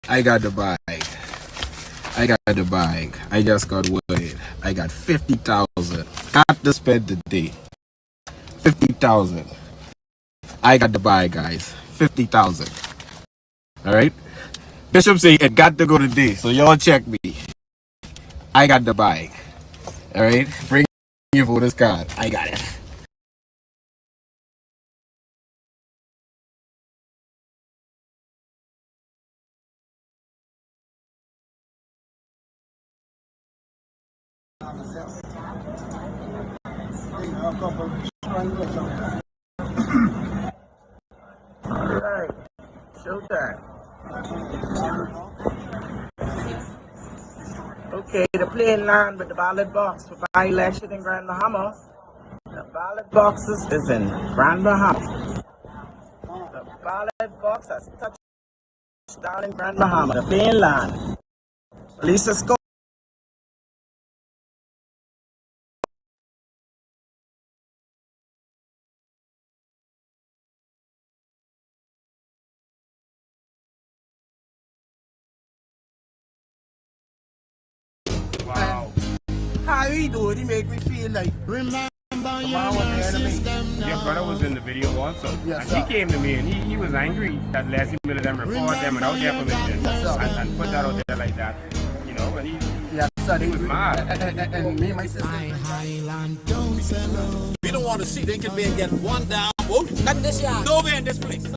I got the bag. I got the bag. I just got word. I got 50,000. Got to spend the day. 50,000. I got the bag, guys. 50,000. All right. Bishop say it got to go today, so y'all check me. I got the bag. All right. Bring your voter's card. I got it. Alright, showtime. Okay, the plane land with the ballot box for by-election in Grand Bahama. The ballot boxes is in Grand Bahama. The ballot box has touched down in Grand Bahama. The plane land. Lisa Scott. Wow. How he do it? He make me feel like Your brother was in the video also. Yes, and he came to me and he was angry that Leslie Miller them report them without their permission and put that out there like that. You know, and he was mad. And me and my sister. We don't want to see they can be and get one down vote. Nowhere in this place.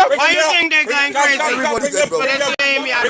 Why you think they're going crazy? For this name, yeah.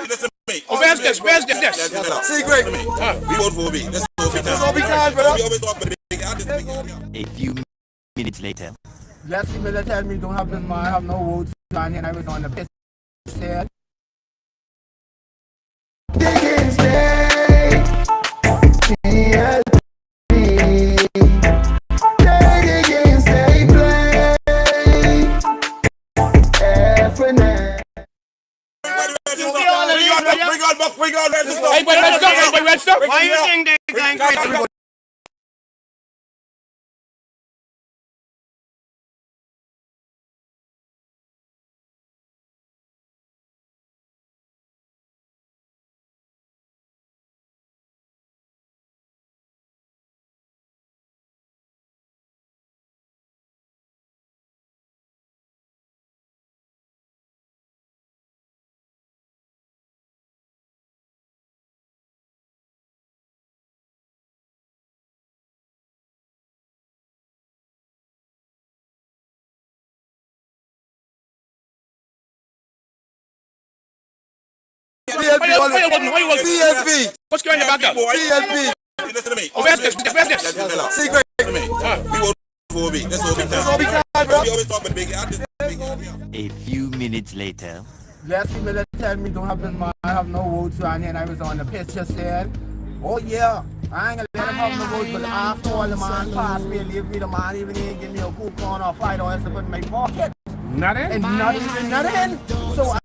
Listen to me. Where's this? Secret. We vote for B. That's all we can, brother. We always talk about the big artist. A few minutes later. Leslie Miller tell me don't have the I have no votes, and I was on the piss. Said. Why you think they're going crazy? PSP. What's going on back up? PSP. Listen to me. Where's this? Secret. We vote for B. That's all we can, bro. We always talk about the big artist. A few minutes later. Leslie Miller tell me don't have the I have no votes, and I was on the pitch. Just said, oh yeah, I ain't gonna let him have no votes, but after all the man passed me and leave me the man even he give me a coupon or $5 to put in my pocket. Nothing? And nothing. So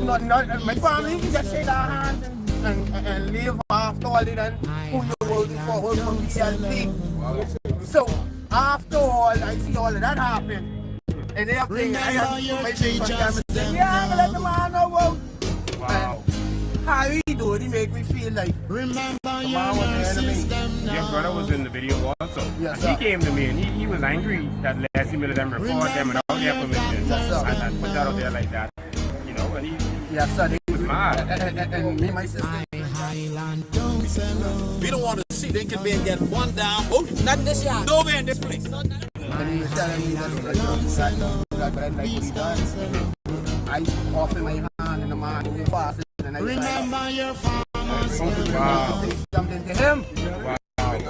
not my family can just shake our hands and leave after all it and who you voting for, vote for PLP. So after all, I see all of that happen. And they have things I have to make things on camera say, yeah, I'm gonna let the man know vote. Wow. How he do it, he make me feel like Your brother was in the video also. Yes, and he came to me and he was angry that Leslie Miller them report them without without their permission Yes, sir. and put that out there like that, you know, and he Yes, sir. was mad. And me, my sister. We don't want to see Lincoln Bay get one down vote. Not in this yard. Nowhere in this place. And he was telling me that but I like what he does. I offer my hand and the man who passes and I remember your Wow. say something to him.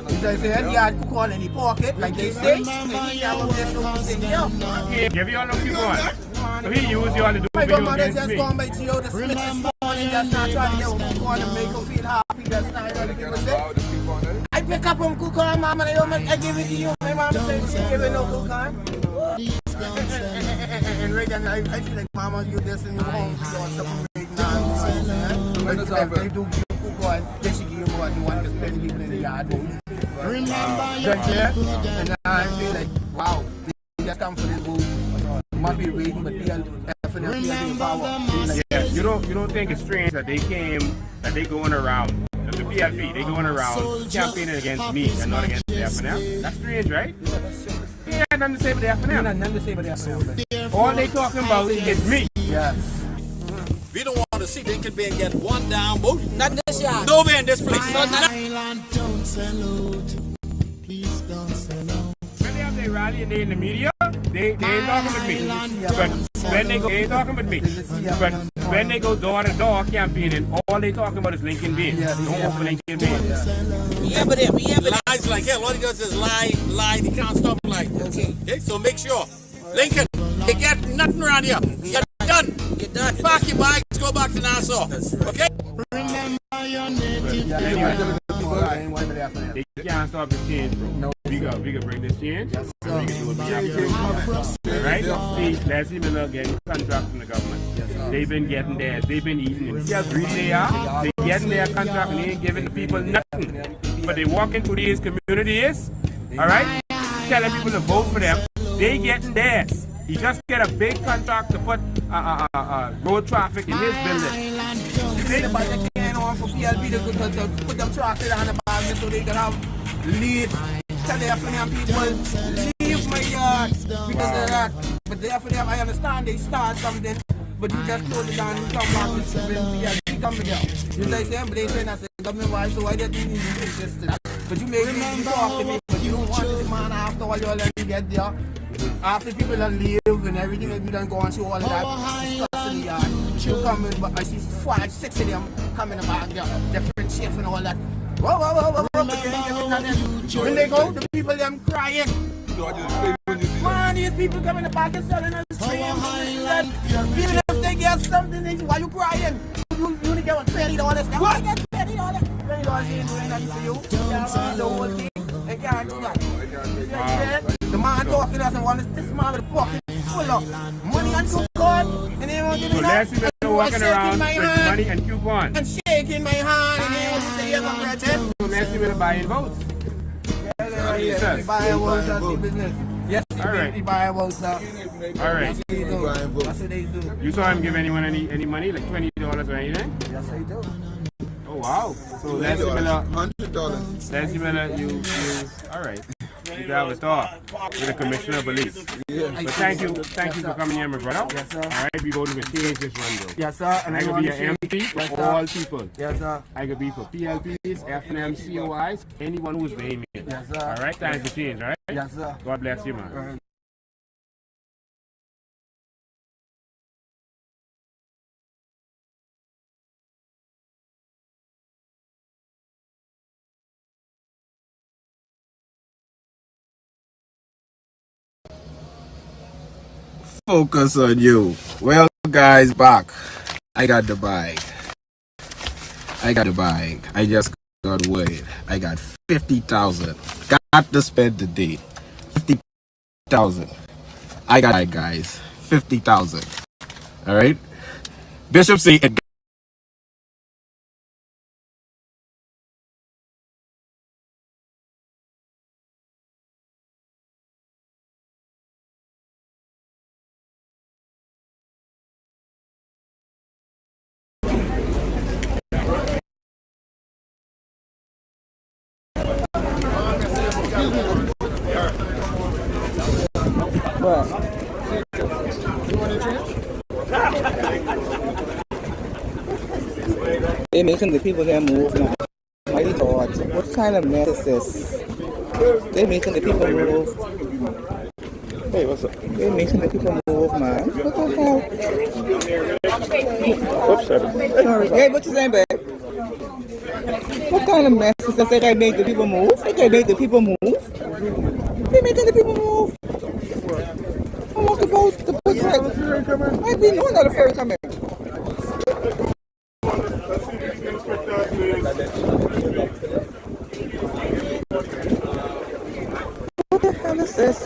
He said, he had to call any pocket, like they say. And he have a little thing here. He give you all the coupon. So he used you all to do My video grandmother against just me. gone by Gio the Smith this morning, just not trying to get a coupon and make her feel happy. That's not what the people say. I pick up some coupon, mama, and I give it to you. My mama said she give it no coupon. And Reagan, I feel like mama, you just in the home, you want something big now. They do give you coupon, then she give you what you want to spend people in the yard. Remember your and I feel like, wow, they just come for this booth. Must be waiting, but definitely power. Yes, you don't think it's strange that they going around, the PLP, they going around campaigning against me and not against the FNL? That's strange, right? He had nothing to say with the FNL. Nothing to say about the FNL. All they talking about is me. Yes. We don't want to see Lincoln Bay get one down vote. Not this yard. Nowhere in this place. When they have their rally and they in the media, they ain't talking with me. But when they go, they ain't talking with me. But when they go door to door campaigning, all they talking about is Lincoln Bay. Don't vote for Lincoln Bay. Lies like hell. All he does is lie. He can't stop lying. Okay, so make sure. Lincoln, you get nothing around here. You're done. You're done. Pack your bags, go back to Nassau. Okay? They can't stop the change, bro. No. We can bring this change. Yes, We can do what we have to do. Right? See, Leslie Miller getting contracts from the government. They've been getting theirs. They've been eating it. See how greedy they are? They getting their contract and they ain't giving the people nothing. But they walk into these communities, all right, telling people to vote for them. They getting theirs. He just get a big contract to put road traffic in his building. But they can't on for PLB to put them traffic on the bag so they can have lead. Tell the FNM people, leave my yard because of that. But the FNM, I understand they start something, but you just close it down and come back to PLB come again. You say, but they say that's the government wise, so I didn't even exist. But you make me talk to me, but you don't want this man after all you let me get there. After people done leave and everything that we done go on through all of that stuff in the yard, you come in, but I see 5, 6 of them coming about there, different shifts and all that. Whoa, but when they go, the people them crying. Man, these people coming back and selling us dreams. Even if they get something, they say, why you crying? You only get $20. Now I get $20. $20 ain't doing nothing for you. You can't see the whole thing. They can't do that. The man talking to us and wants this man with a pocket full of money and coupon, and they won't give me So Leslie Miller walking around with money and coupons. and shaking my hand, and they won't say, yes, I'm Bridget. So Leslie Miller buying votes. Yes, buy a vote, that's the business. Yes, All right. they buy a vote, sir. All right. That's what they do. That's what they do. You saw him give anyone any money, like $20 or anything? Yes, they do. Oh wow. So Leslie Miller, $100. Leslie Miller, you all right. You have a talk with the Commissioner of Police. But thank you for coming here, my brother. Yes, sir. All right, we go to change this one though. Yes, sir. And I could want be to an say- MP for Yes, sir. all people. Yes, sir. I could be for PLPs, FNM, COIs, anyone who's paying me. Yes, sir. All right, time for change, all right? Yes, sir. God bless you, man. Focus on you. Well, guys, back. I got the bag. I just got word. I got 50,000. Got to spend the day. 50,000. I got it, guys. 50,000. All right. Bishop say it. They're making the people here move now. Mighty God, what kind of mess is this? They're making the people move. Hey, what's up? They're making the people move, man. What the hell? Oops, sorry. Hey, what's your name, babe? What kind of mess is this? They gotta make the people move? They gotta make the people move? They're making the people move. I want to vote to put right. I've been knowing that the ferry coming. What the hell is this?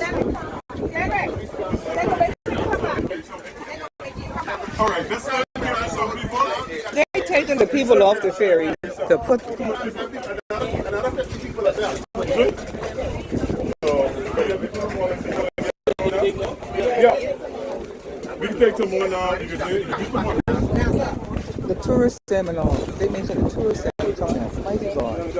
They're taking the people off the ferry to put. We can take some more now. The tourist seminar. They mentioned the tourist seminar. Mighty God.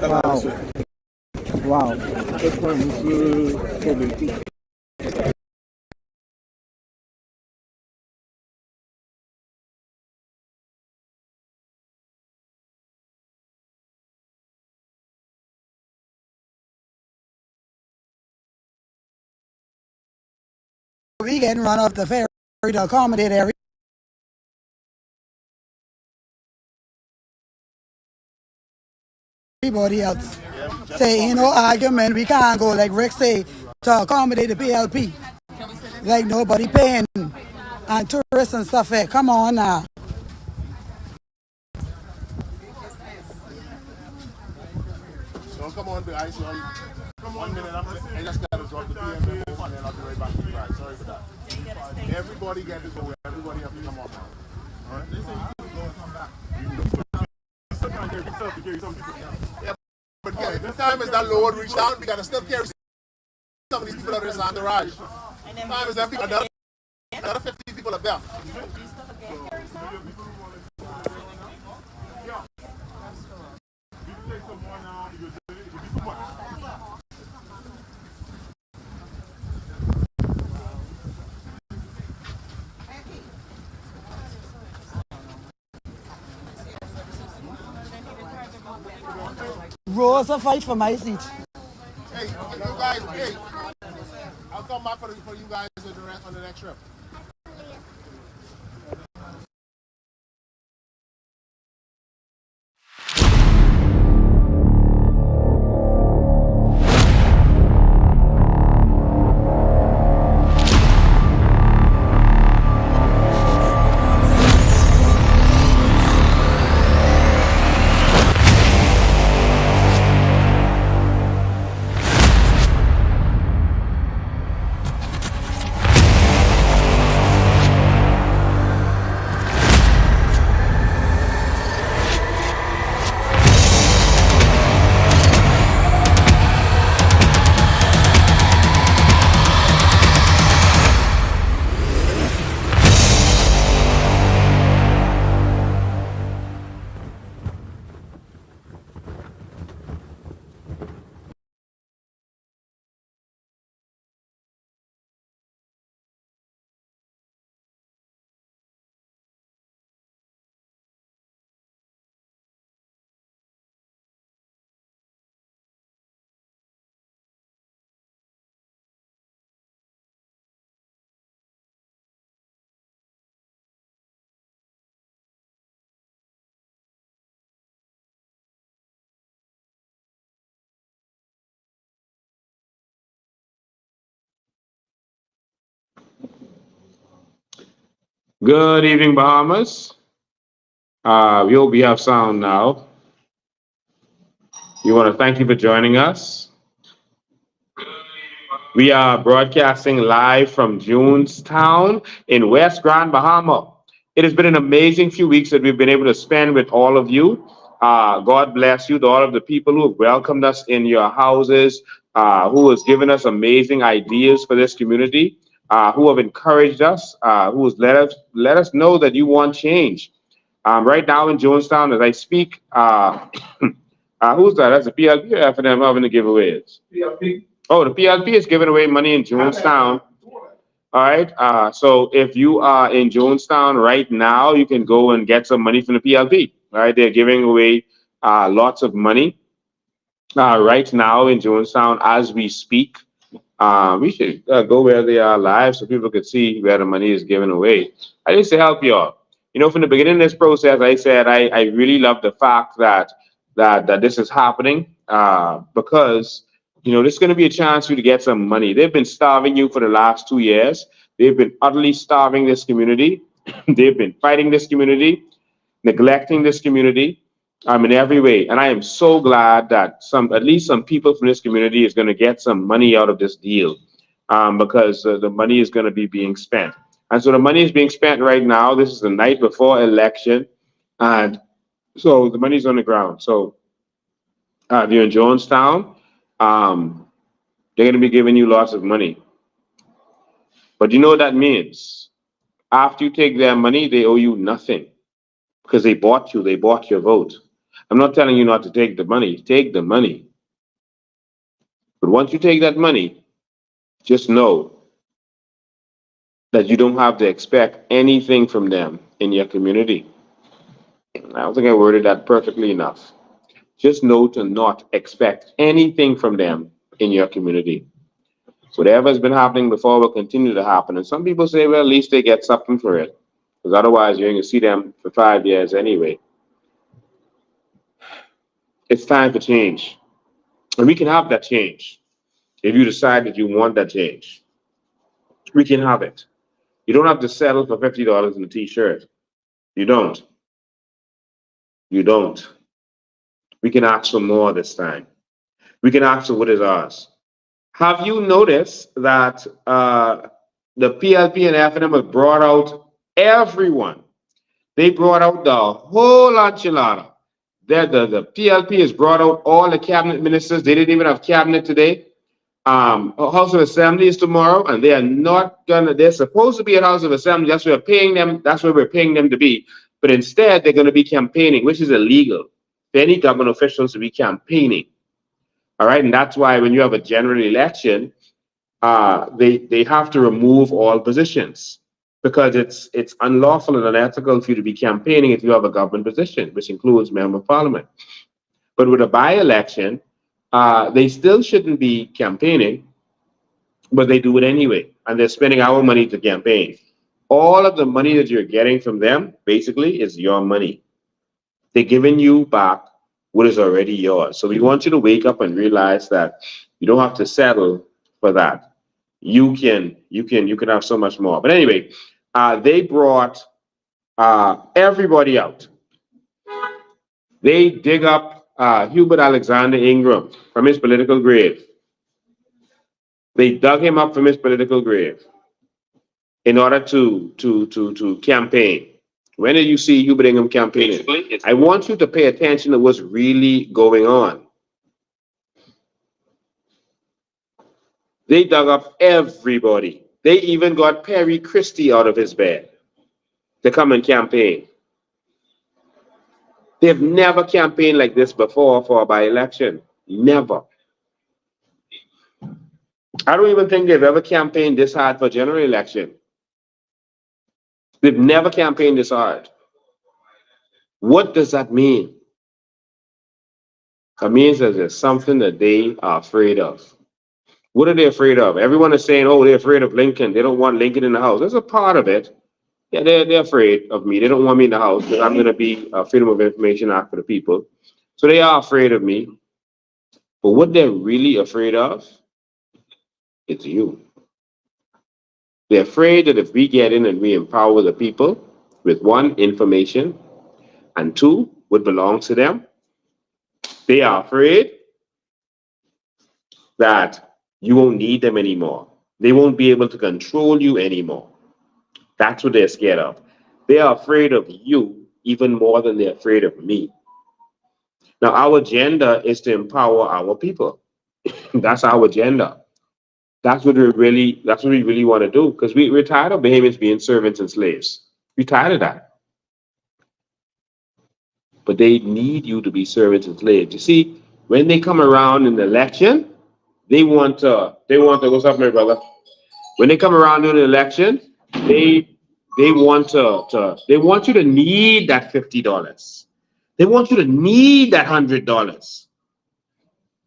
Wow. Wow. We getting run off the ferry to accommodate everybody else. Say, argument, we can't go, like Rick say, to accommodate the PLP. Like nobody paying and tourists and stuff. Hey, come on now. Don't come on, guys. Come on, 1 minute. I just got to drop the PM and then I'll be right back to you guys. Sorry for that. Everybody get to go. Everybody have to come on now. All right? They say you can go and come back. Yeah, but this time is that load reach down. We got to still carry some of these people that is on the ride. Time is that people, another 50 people up there. Rosa fight for my seat. Hey, you guys, hey, I'll come back for you guys on the next trip. Good evening, Bahamas. We have sound now. We want to thank you for joining us. We are broadcasting live from Jonestown in West Grand Bahama. It has been an amazing few weeks that we've been able to spend with all of you. God bless you to all of the people who have welcomed us in your houses, who has given us amazing ideas for this community. who have encouraged us, who has let us know that you want change. Right now in Jonestown, as I speak, who's that? That's the PLP or FNM having the giveaways? PLP. Oh, the PLP is giving away money in Jonestown. All right. So if you are in Jonestown right now, you can go and get some money from the PLP. All right. They're giving away lots of money right now in Jonestown as we speak. We should go where they are live so people can see where the money is given away. I used to help y'all. You know, from the beginning of this process, I said I really love the fact that this is happening because, you know, this is going to be a chance for you to get some money. They've been starving you for the last 2 years. They've been utterly starving this community. They've been fighting this community, neglecting this community in every way. And I am so glad that at least some people from this community is going to get some money out of this deal because the money is going to be being spent. And so the money is being spent right now. This is the night before election. And so the money's on the ground. So if you're in Jonestown, they're going to be giving you lots of money. But you know what that means? After you take their money, they owe you nothing because they bought you. They bought your vote. I'm not telling you not to take the money. Take the money. But once you take that money, just know that you don't have to expect anything from them in your community. I don't think I worded that perfectly enough. Just know to not expect anything from them in your community. Whatever has been happening before will continue to happen. And some people say, well, at least they get something for it. Because otherwise, you're going to see them for 5 years anyway. It's time for change. And we can have that change. If you decide that you want that change, we can have it. You don't have to settle for $50 in a t-shirt. You don't. You don't. We can ask for more this time. We can ask for what is ours. Have you noticed that the PLP and FNM have brought out everyone? They brought out the whole enchilada. The PLP has brought out all the cabinet ministers. They didn't even have cabinet today. House of Assembly is tomorrow, and they are not gonna. They're supposed to be at House of Assembly. That's where we're paying them. That's where we're paying them to be. But instead, they're going to be campaigning, which is illegal for any government officials to be campaigning. All right, and that's why when you have a general election, they have to remove all positions because it's unlawful and unethical for you to be campaigning if you have a government position, which includes member of parliament. But with a by-election, they still shouldn't be campaigning, but they do it anyway, and they're spending our money to campaign. All of the money that you're getting from them, basically, is your money. They're giving you back what is already yours. So we want you to wake up and realize that you don't have to settle for that. You can have so much more. But anyway, they brought everybody out. They dig up Hubert Alexander Ingram from his political grave. They dug him up from his political grave in order to campaign. When did you see Hubert Ingram campaigning? I want you to pay attention to what's really going on. They dug up everybody. They even got Perry Christie out of his bed to come and campaign. They've never campaigned like this before for a by-election. Never. I don't even think they've ever campaigned this hard for a general election. They've never campaigned this hard. What does that mean? It means that there's something that they are afraid of. What are they afraid of? Everyone is saying, oh, they're afraid of Lincoln. They don't want Lincoln in the House. There's a part of it. Yeah, they're afraid of me. They don't want me in the House because I'm going to be a Freedom of Information Act for the people. So they are afraid of me. But what they're really afraid of, it's you. They're afraid that if we get in and we empower the people with one, information, and two, what belongs to them, they are afraid that you won't need them anymore. They won't be able to control you anymore. That's what they're scared of. They are afraid of you even more than they're afraid of me. Now, our agenda is to empower our people. That's our agenda. That's what we really want to do, because we're tired of Bahamians being servants and slaves. We're tired of that. But they need you to be servants and slaves. You see, when they come around in the election, they want to what's up, my brother? When they come around during the election, they want you to need that $50. They want you to need that $100.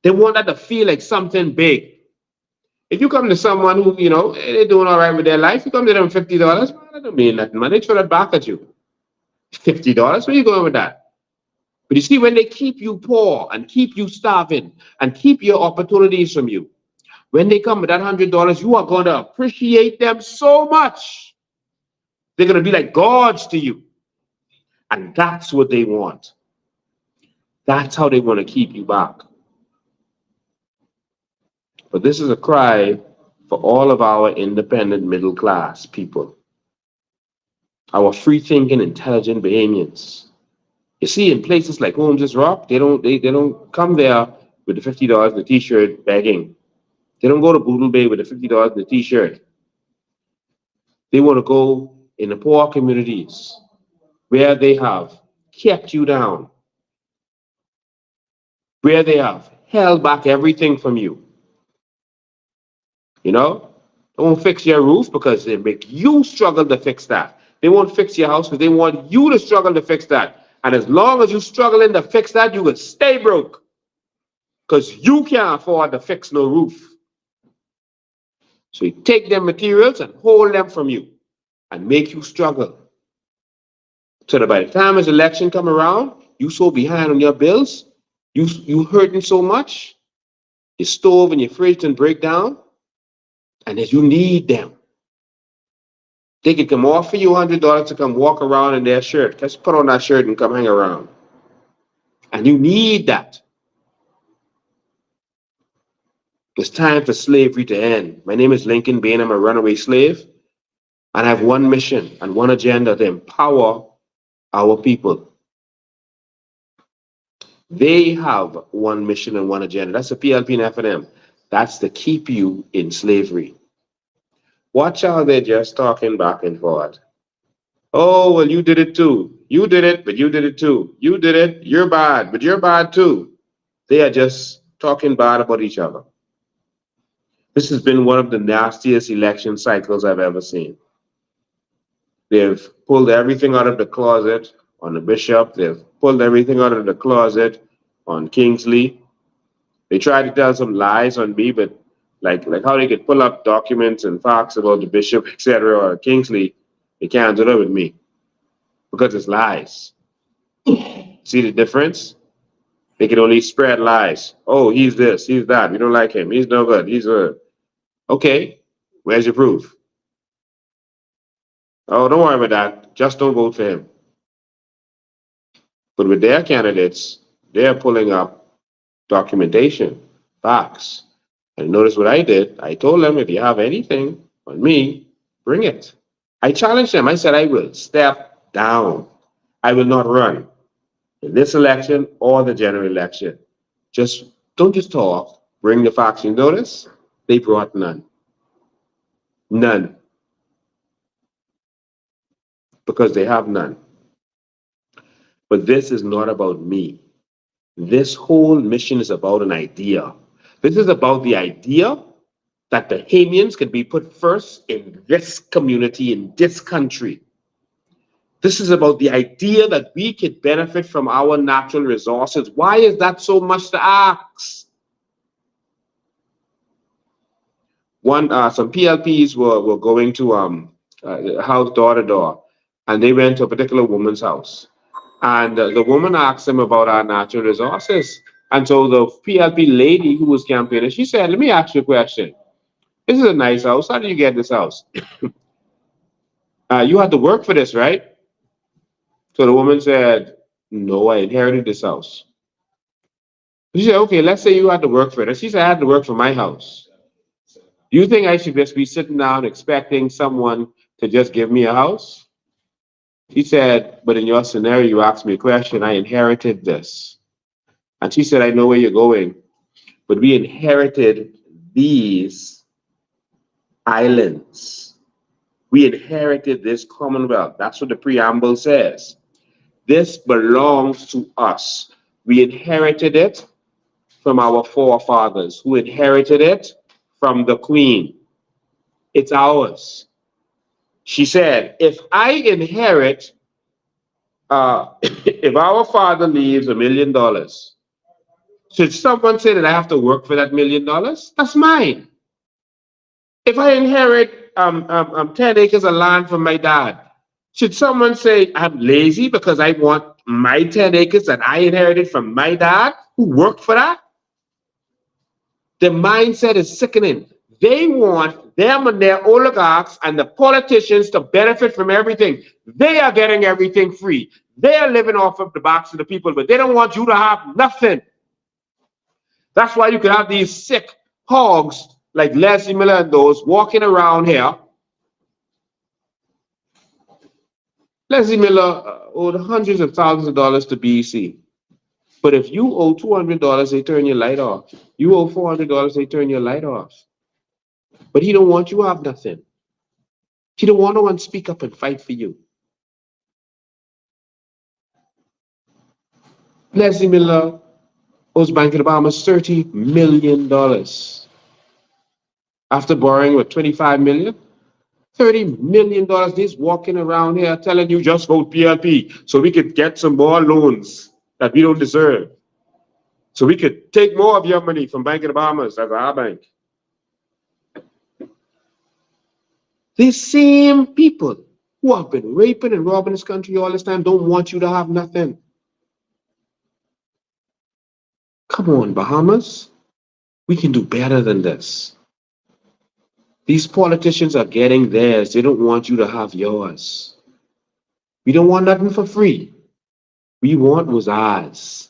They want that to feel like something big. If you come to someone who, they're doing all right with their life, you come to them $50, well, that don't mean nothing, man. They throw that back at you. $50, where are you going with that? But you see, when they keep you poor and keep you starving and keep your opportunities from you, when they come with that $100, you are going to appreciate them so much. They're going to be like gods to you. And that's what they want. That's how they want to keep you back. But this is a cry for all of our independent middle class people, our free-thinking, intelligent Bahamians. You see, in places like Holmes's Rock, they don't come there with the $50 in the t-shirt begging. They don't go to Boodle Bay with the $50 in the t-shirt. They want to go in the poor communities where they have kept you down, where they have held back everything from you. They won't fix your roof because they make you struggle to fix that. They won't fix your house because they want you to struggle to fix that. And as long as you're struggling to fix that, you will stay broke because you can't afford to fix no roof. So you take them materials and hold them from you and make you struggle. So that by the time this election come around, you so behind on your bills, you hurting so much, your stove and your fridge can break down, and that you need them. They can come offer you $100 to come walk around in their shirt. Just put on that shirt and come hang around. And you need that. It's time for slavery to end. My name is Lincoln Bain. I'm a runaway slave. And I have one mission and one agenda to empower our people. They have one mission and one agenda. That's the PLP and FNM. That's to keep you in slavery. Watch how they're just talking back and forth. Oh, well, you did it too. You did it, but you did it too. You did it, you're bad, but you're bad too. They are just talking bad about each other. This has been one of the nastiest election cycles I've ever seen. They've pulled everything out of the closet on the bishop. They've pulled everything out of the closet on Kingsley. They tried to tell some lies on me, but like how they could pull up documents and facts about the bishop, etc., or Kingsley, they can't do that with me because it's lies. See the difference? They can only spread lies. Oh, he's this, he's that. We don't like him. He's no good. He's a... Okay, where's your proof? Oh, don't worry about that. Just don't vote for him. But with their candidates, they're pulling up documentation, facts. And notice what I did. I told them, if you have anything on me, bring it. I challenged them. I said, I will step down. I will not run in this election or the general election. Don't just talk. Bring the facts. You notice? They brought none. None. Because they have none. But this is not about me. This whole mission is about an idea. This is about the idea that the Bahamians can be put first in this community, in this country. This is about the idea that we could benefit from our natural resources. Why is that so much to ask? Some PLPs were going to house door to door, and they went to a particular woman's house. And the woman asked them about our natural resources. And so the PLP lady who was campaigning, she said, let me ask you a question. This is a nice house. How did you get this house? You had to work for this, right? So the woman said, no, I inherited this house. She said, okay, let's say you had to work for it. And she said, I had to work for my house. Do you think I should just be sitting down expecting someone to just give me a house? She said, but in your scenario, you asked me a question. I inherited this. And she said, I know where you're going, but we inherited these islands. We inherited this commonwealth. That's what the preamble says. This belongs to us. We inherited it from our forefathers, who inherited it from the queen. It's ours. She said, if I inherit, if our father leaves $1 million, should someone say that I have to work for that $1 million? That's mine. If I inherit 10 acres of land from my dad, should someone say I'm lazy because I want my 10 acres that I inherited from my dad who worked for that? The mindset is sickening. They want them and their oligarchs and the politicians to benefit from everything. They are getting everything free. They are living off of the backs of the people, but they don't want you to have nothing. That's why you can have these sick hogs like Leslie Miller and those walking around here. Leslie Miller owed hundreds of thousands of dollars to BEC. But if you owe $200, they turn your light off. You owe $400, they turn your light off. But he don't want you to have nothing. He don't want no one to speak up and fight for you. Leslie Miller owes Bank of the Bahamas $30 million. After borrowing with $25 million, $30 million. He's walking around here telling you just vote PLP so we could get some more loans that we don't deserve. So we could take more of your money from Bank of the Bahamas as our bank. These same people who have been raping and robbing this country all this time don't want you to have nothing. Come on, Bahamas. We can do better than this. These politicians are getting theirs. They don't want you to have yours. We don't want nothing for free. We want was ours.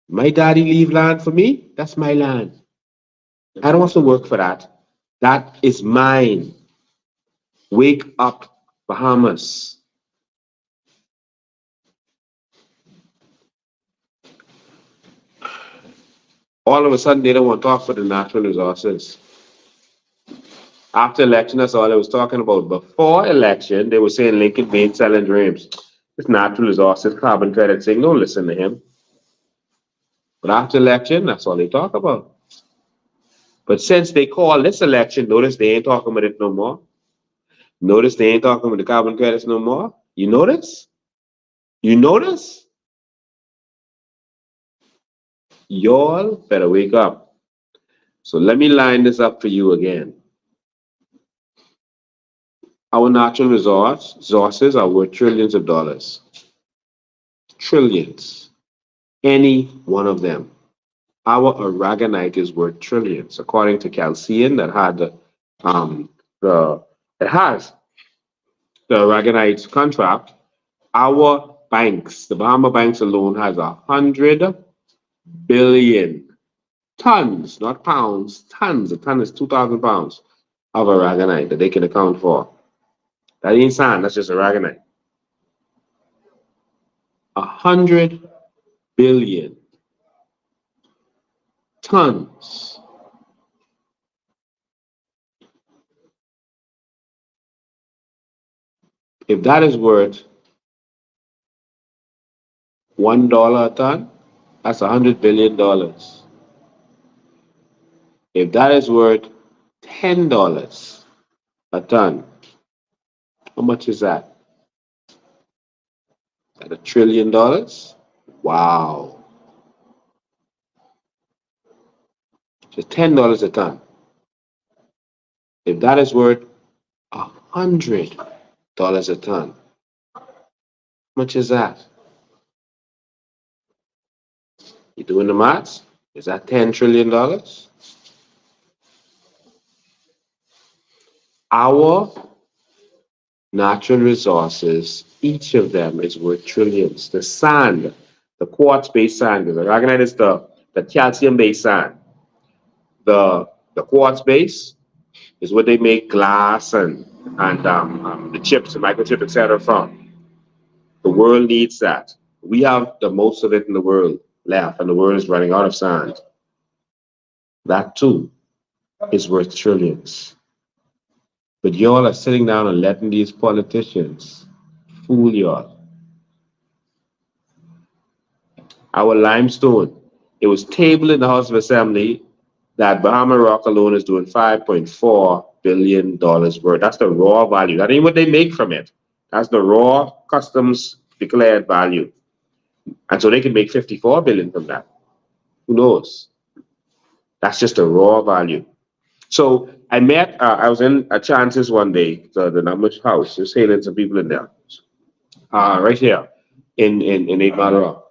My daddy leave land for me, that's my land. I don't have to work for that. That is mine. Wake up, Bahamas. All of a sudden, they don't want to talk for the natural resources. After election, that's all they was talking about. Before election, they were saying Lincoln Bain selling dreams. It's natural resources, carbon credit, saying, don't listen to him. But after election, that's all they talk about. But since they call this election, notice they ain't talking about it no more. Notice they ain't talking about the carbon credits no more. You notice? You notice? Y'all better wake up. So let me line this up for you again. Our natural resources are worth trillions of dollars. Trillions. Any one of them. Our aragonite is worth trillions, according to Calcium, that had it has the aragonite contract. Our banks, the Bahama banks alone, has 100 billion tons, not pounds, tons. A ton is 2,000 pounds of aragonite that they can account for. That ain't sand, that's just aragonite. 100 billion tons. If that is worth $1 a ton, that's $100 billion. If that is worth $10 a ton, how much is that? Is that $1 trillion? Wow. Just $10 a ton. If that is worth $100 a ton, how much is that? You doing the maths? Is that $10 trillion? Our natural resources, each of them is worth trillions. The sand, the quartz-based sand, the aragonite is the calcium-based sand. The quartz base is what they make glass and the chips and microchip, etc. from. The world needs that. We have the most of it in the world left, and the world is running out of sand. That too is worth trillions. But y'all are sitting down and letting these politicians fool y'all. Our limestone, it was tabled in the House of Assembly that Bahama Rock alone is doing $5.4 billion worth. That's the raw value. That ain't what they make from it. That's the raw customs declared value. And so they can make 54 billion from that. Who knows? That's just the raw value. So I met, I was in a Chances one day, the Numbers house, just hailing some people in there, right here in 8 Mile Rock.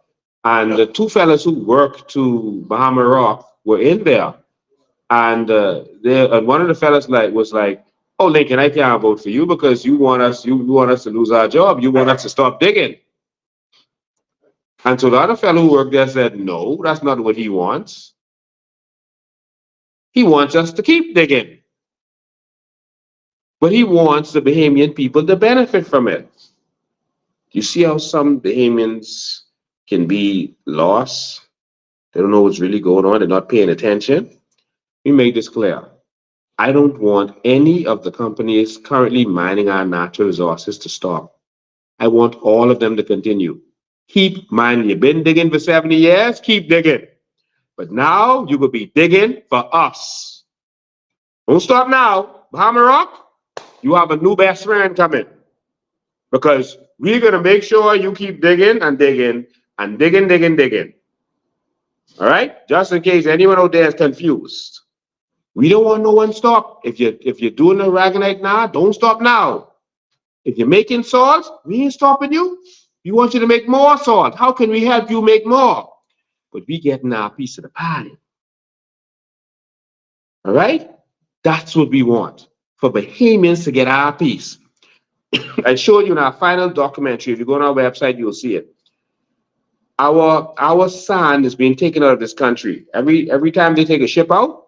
And the two fellas who work to Bahama Rock were in there. And one of the fellas was like, "Oh, Lincoln, I can't vote for you because you want us to lose our job. You want us to stop digging." And so the other fellow who worked there said, "No, that's not what he wants. He wants us to keep digging. But he wants the Bahamian people to benefit from it." You see how some Bahamians can be lost? They don't know what's really going on. They're not paying attention. Let me make this clear. I don't want any of the companies currently mining our natural resources to stop. I want all of them to continue. Keep mining. You've been digging for 70 years, keep digging. But now you will be digging for us. Don't stop now. Bahama Rock, you have a new best friend coming. Because we're going to make sure you keep digging and digging and digging. All right? Just in case anyone out there is confused. We don't want no one to stop. If you're doing the Aragonite now, don't stop now. If you're making salt, we ain't stopping you. We want you to make more salt. How can we help you make more? But we getting our piece of the pie. All right? That's what we want. For Bahamians to get our piece. I showed you in our final documentary. If you go on our website, you'll see it. Our sand is being taken out of this country. Every time they take a ship out,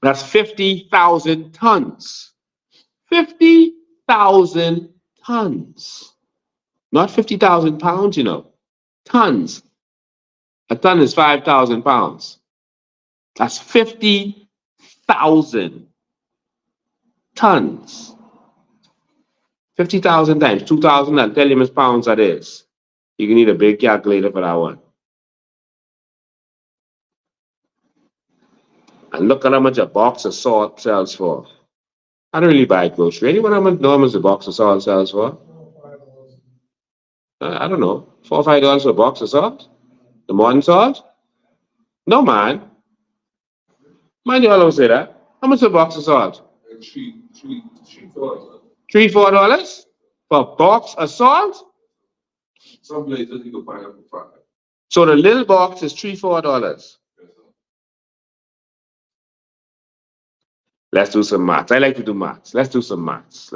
that's 50,000 tons. 50,000 tons. Not 50,000 pounds, you know. Tons. A ton is 5,000 pounds. That's 50,000 tons. 50,000 times 2,000, I'll tell you how much pounds that is. You can need a big calculator for that one. And look at how much a box of salt sells for. I don't really buy grocery. Anyone know how much a box of salt sells for? I don't know. $4 or $5 for a box of salt? The morning salt? No, man. Mind you, all don't say that. How much is a box of salt? $3, $4 for a box of salt? Some places you can find it for $5. So the little box is $3, $4. Let's do some maths. I like to do maths. Let's do some maths.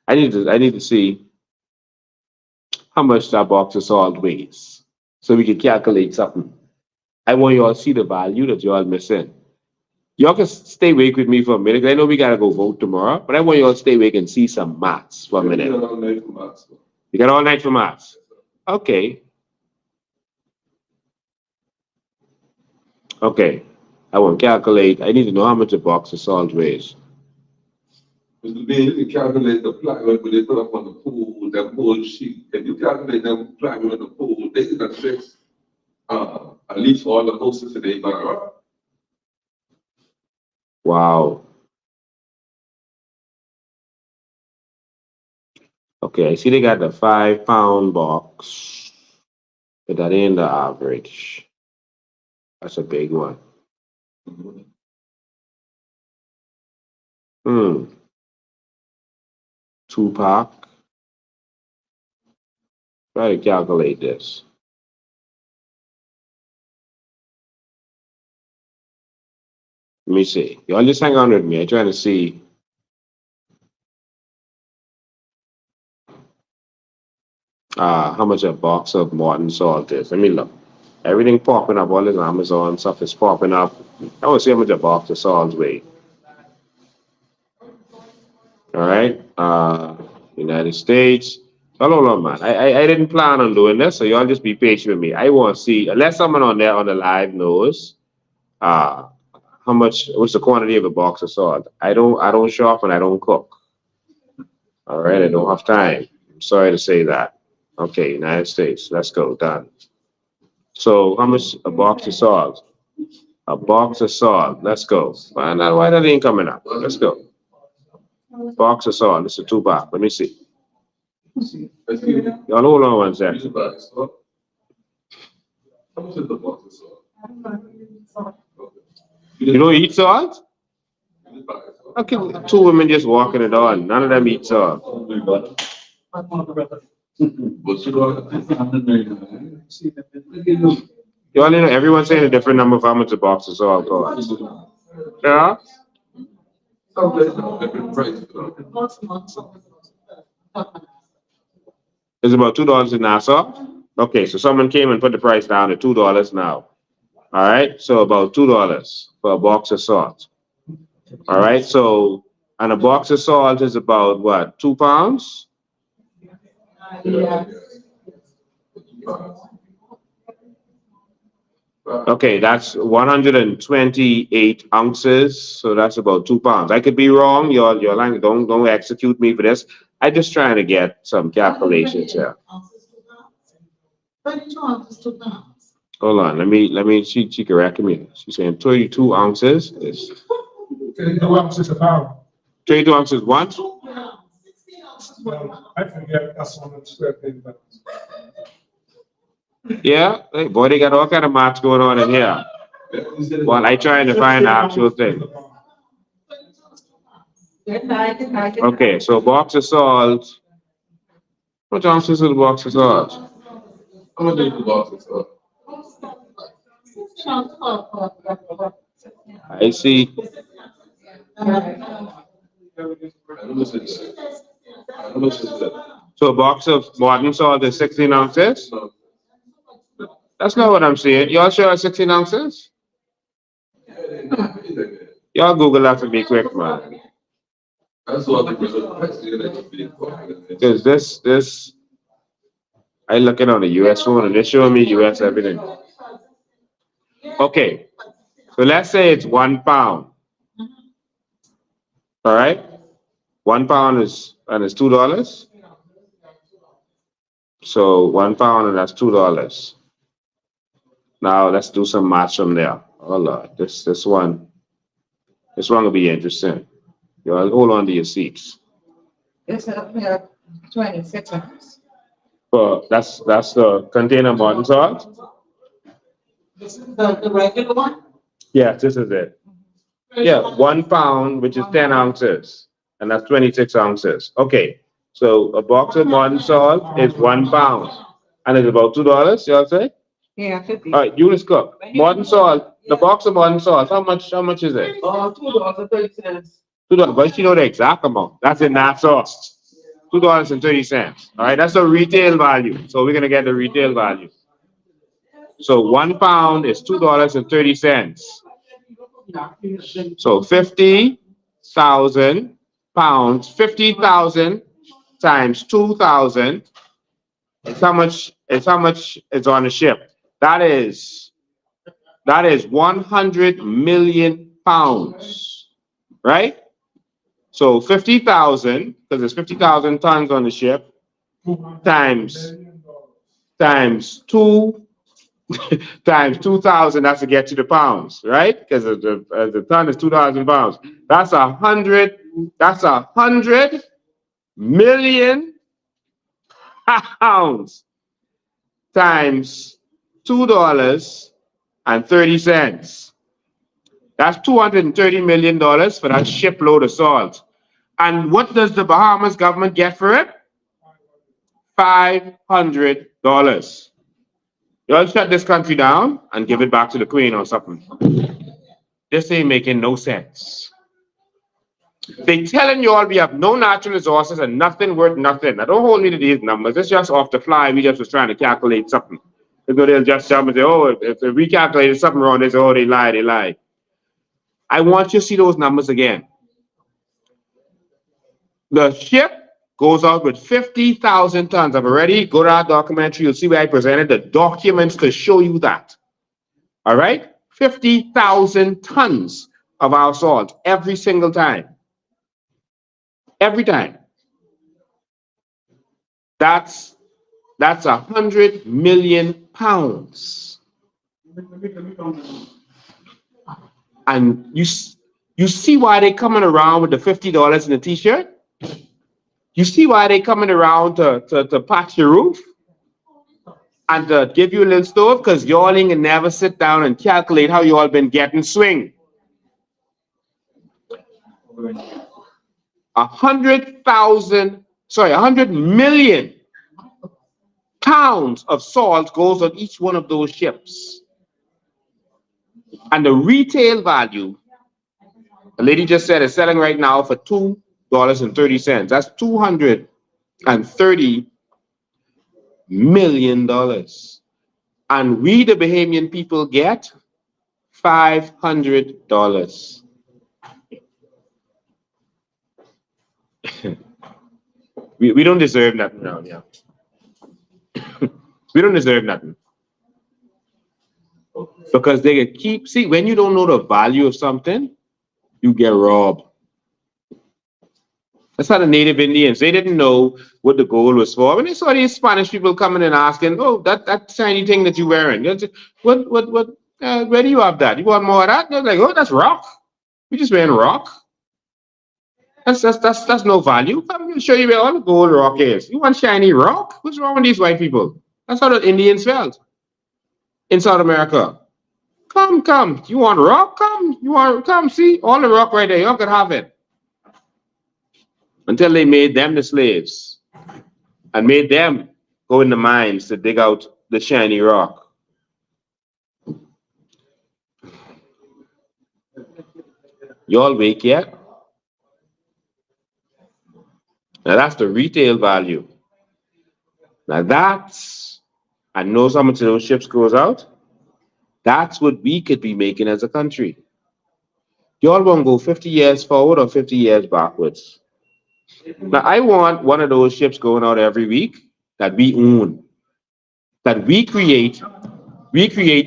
I need to see how much that box of salt weighs so we can calculate something. I want you all to see the value that you all missing. Y'all can stay awake with me for a minute, because I know we gotta go vote tomorrow, but I want you all to stay awake and see some maths for a minute. You got all night for maths? Okay. Okay. I want to calculate. I need to know how much a box of salt weighs. Mr. Bean, you can calculate the plywood when they put up on the pool, that pool sheet. If you calculate that plywood on the pool, they can fix at least all the houses today. Wow. Okay, I see they got the 5-pound box, but that ain't the average. That's a big one. 2-pack. Try to calculate this. Let me see. Y'all just hang on with me. I'm trying to see. How much a box of Morton salt is. Let me look. Everything popping up. All this Amazon stuff is popping up. I want to see how much a box of salt weighs. All right. United States. Hold on, man. I didn't plan on doing this, so y'all just be patient with me. I want to see, unless someone on there on the live knows how what's the quantity of a box of salt? I don't shop and I don't cook. All right, I don't have time. I'm sorry to say that. Okay, United States, let's go, done. So how much a box of salt? A box of salt, let's go. Find out why that ain't coming up. Let's go. Box of salt, this is 2 baht. Let me see. Y'all hold on one second. How much is the box of salt? You don't eat salt? Okay, 2 women just walking it on. None of them eat salt. You all know everyone's saying a different number of how much a box of salt costs. Yeah? It's about $2 in Nassau. Okay, so someone came and put the price down to $2 now. All right, so about $2 for a box of salt. All right, so and a box of salt is about what, 2 pounds? Okay, that's 128 ounces, so that's about 2 pounds. I could be wrong. Your language, don't execute me for this. I'm just trying to get some calculations here. 32 ounces, 2 pounds. Hold on, let me. She corrected me. She's saying 32 ounces is 32 ounces a pound. 32 ounces what? 2 pounds, 16 ounces, 1 pound. I forget that's on the square thing. Yeah, hey, boy, they got all kind of maths going on in here. Well, I trying to find the actual thing. Okay, so box of salt. What ounces is the box of salt? How much is the box of salt? I see. How much is that? So a box of modern salt is 16 ounces? That's not what I'm saying. Y'all sure it's 16 ounces? Y'all Google that for me quick, man. That's what the Because this, I looking on the US phone and they're showing me US everything. Okay, so let's say it's 1 pound. All right, 1 pound is $2. So 1 pound and that's $2. Now let's do some math from there. Oh Lord, this one will be interesting. You all hold on to your seats. This is 26 ounces. So that's the container modern salt. This is the regular one? Yeah, this is it. Yeah, 1 pound, which is 10 ounces, and that's 26 ounces. Okay, so a box of modern salt is 1 pound, and it's about $2. Y'all say? Yeah, 50. All right, Eunice Cook. Modern salt, the box of modern salt. How much is it? $2.30. $2, but you know the exact amount. That's in Nassau. $2.30. All right, that's the retail value. So we're gonna get the retail value. So 1 pound is $2.30. So 50,000 pounds, 50,000 times 2,000. It's how much is on the ship. That is 100 million pounds, right? So 50,000, because there's 50,000 tons on the ship, times 2 times 2,000. That's to get to the pounds, right? Because the ton is 2,000 pounds. That's 100 million pounds times $2.30. That's $230 million for that shipload of salt. And what does the Bahamas government get for it? $500. Y'all shut this country down and give it back to the Queen or something. This ain't making no sense. They telling you all we have no natural resources and nothing worth nothing. Now don't hold me to these numbers. It's just off the fly. We just was trying to calculate something. Because they'll just jump and say, oh, if we calculated something wrong, they say, oh, they lied. I want you to see those numbers again. The ship goes out with 50,000 tons. I've already go to our documentary. You'll see where I presented the documents to show you that. All right? 50,000 tons. of our salt every single time. Every time. That's 100 million pounds. And you see why they coming around with the $50 in a t-shirt? You see why they coming around to patch your roof and to give you a little stove? Because y'all ain't never sit down and calculate how y'all been getting swing. 100 million pounds of salt goes on each one of those ships. And the retail value, the lady just said, is selling right now for $2.30. That's $230 million. And we, the Bahamian people, get $500. we don't deserve nothing around here. We don't deserve nothing. Because they keep, see, when you don't know the value of something, you get robbed. That's how the native Indians, they didn't know what the gold was for. When they saw these Spanish people coming and asking, oh, that shiny thing that you're wearing, where do you have that? You want more of that? They're like, oh, that's rock. We just wearing rock. That's no value. I'm going to show you where all the gold rock is. You want shiny rock? What's wrong with these white people? That's how the Indians felt in South America. Come. You want rock? Come, see? All the rock right there. Y'all could have it. Until they made them the slaves and made them go in the mines to dig out the shiny rock. Y'all awake yet? Now that's the retail value. Now that's, I know how much of those ships goes out. That's what we could be making as a country. Y'all won't go 50 years forward or 50 years backwards. Now I want one of those ships going out every week that we own, that we create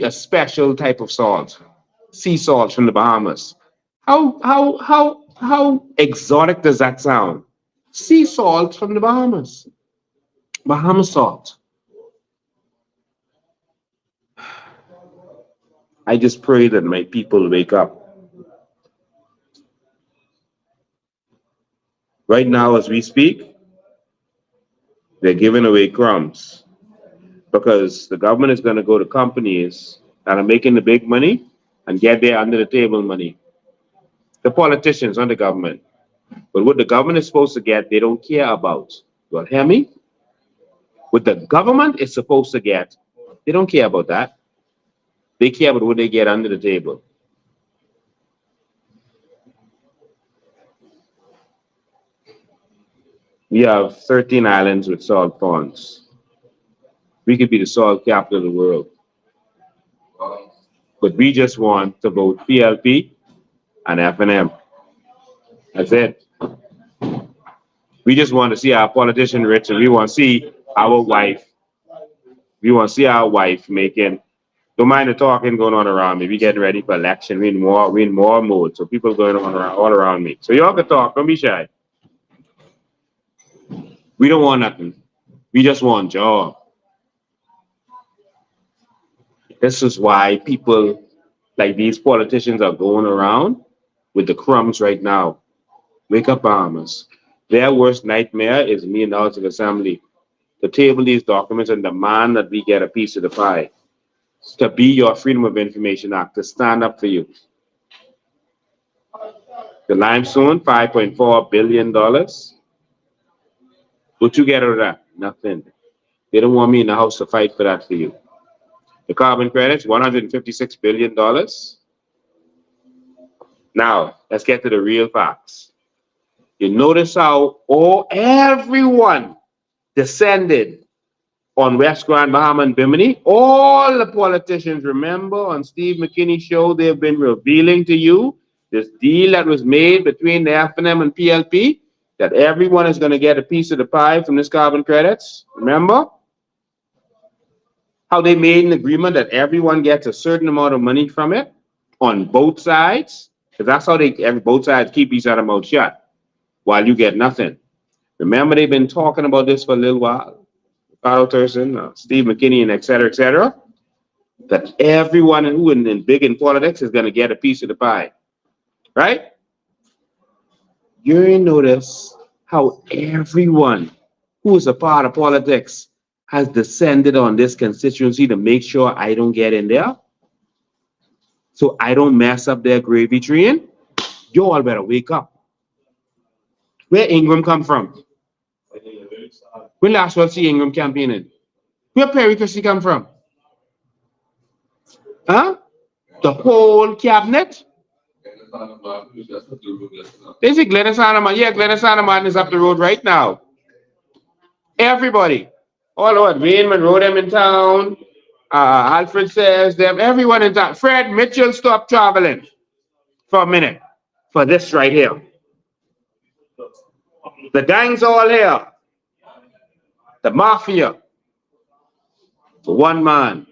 a special type of salt, sea salt from the Bahamas. How exotic does that sound? Sea salt from the Bahamas. Bahamas salt. I just pray that my people wake up. Right now, as we speak, they're giving away crumbs because the government is going to go to companies that are making the big money and get their under the table money. The politicians and the government. But what the government is supposed to get, they don't care about. You hear me? What the government is supposed to get, they don't care about that. They care about what they get under the table. We have 13 islands with salt ponds. We could be the salt capital of the world. But we just want to vote PLP and FNM. That's it. We just want to see our politician rich, and we want to see our wife. We want to see our wife making. Don't mind the talking going on around me. We getting ready for election. We in more mode. So people going on all around me. So y'all can talk. Don't be shy. We don't want nothing. We just want job. This is why people like these politicians are going around with the crumbs right now. Wake up, Bahamas. Their worst nightmare is me in the House of Assembly to table these documents and demand that we get a piece of the pie. To be your Freedom of Information Act, to stand up for you. The limestone, $5.4 billion. What you get out of that? Nothing. They don't want me in the House to fight for that for you. The carbon credits, $156 billion. Now, let's get to the real facts. You notice how everyone descended on West Grand, Bahama, and Bimini. All the politicians, remember, on Steve McKinney's show, they've been revealing to you this deal that was made between the FNM and PLP, that everyone is going to get a piece of the pie from this carbon credits. Remember how they made an agreement that everyone gets a certain amount of money from it on both sides? Because that's how both sides keep each other mouth shut while you get nothing. Remember, they've been talking about this for a little while. Carl Thurston, Steve McKinney, and et cetera, that everyone who is big in politics is going to get a piece of the pie. Right? You notice how everyone who is a part of politics has descended on this constituency to make sure I don't get in there, so I don't mess up their gravy train. You all better wake up. Where Ingram come from? When last one see Ingram campaigning? Where Perry Christie come from? Huh? The whole cabinet? They say Glennis Hanneman. Yeah, Glennis Hanneman is up the road right now. Everybody. All over. Wayne Monroe them in town. Alfred says them. Everyone in town. Fred Mitchell stopped traveling for a minute for this right here. The gang's all here. The mafia. The one man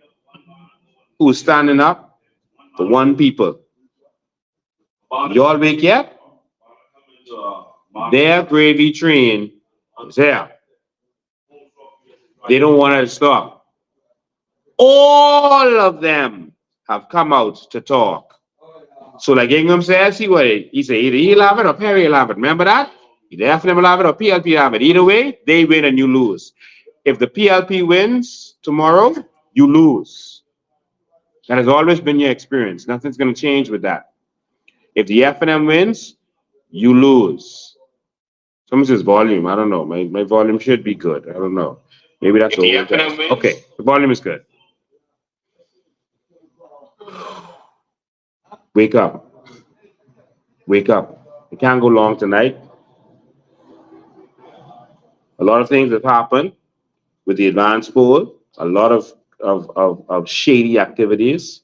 who's standing up. The one people. You all wake yet? Their gravy train is here. They don't want it to stop. All of them have come out to talk. So like Ingram says, he said either he'll have it or Perry will have it. Remember that? Either FNM will have it or PLP will have it. Either way, they win and you lose. If the PLP wins tomorrow, you lose. That has always been your experience. Nothing's going to change with that. If the FNM wins, you lose. Someone says volume. I don't know. My volume should be good. I don't know. Maybe that's okay. The volume is good. Wake up. Wake up. We can't go long tonight. A lot of things have happened with the advance poll. A lot of shady activities.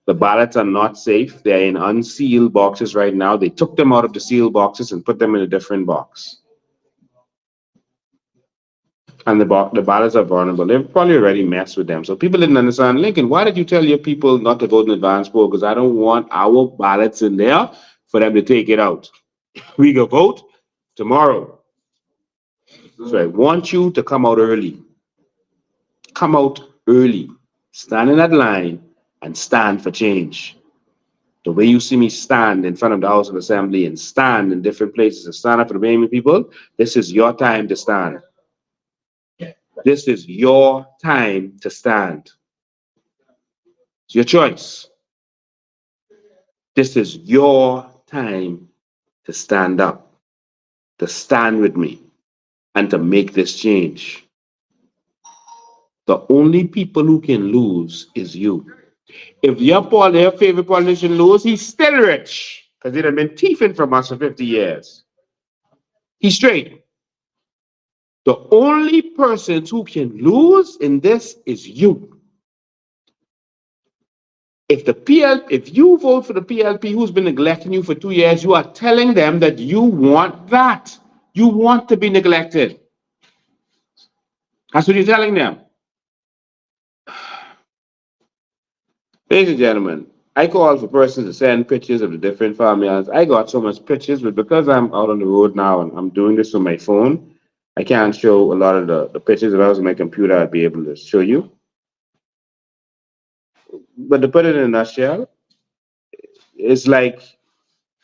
The ballots are not safe. They're in unsealed boxes right now. They took them out of the sealed boxes and put them in a different box. And the ballots are vulnerable. They've probably already messed with them. So people didn't understand. Lincoln, why did you tell your people not to vote in advance poll? Because I don't want our ballots in there for them to take it out. We go vote tomorrow. So I want you to come out early. Come out early. Stand in that line and stand for change. The way you see me stand in front of the House of Assembly and stand in different places and stand up for the Bahamian people, this is your time to stand. This is your time to stand. It's your choice. This is your time to stand up, to stand with me, and to make this change. The only people who can lose is you. If your favorite politician loses, he's still rich because he'd have been thieving from us for 50 years. He's straight. The only persons who can lose in this is you. If you vote for the PLP who's been neglecting you for 2 years, you are telling them that you want that. You want to be neglected. That's what you're telling them. Ladies and gentlemen, I call for persons to send pictures of the different farmyards. I got so much pictures, but because I'm out on the road now and I'm doing this on my phone, I can't show a lot of the pictures. If I was on my computer, I'd be able to show you. But to put it in a nutshell, it's like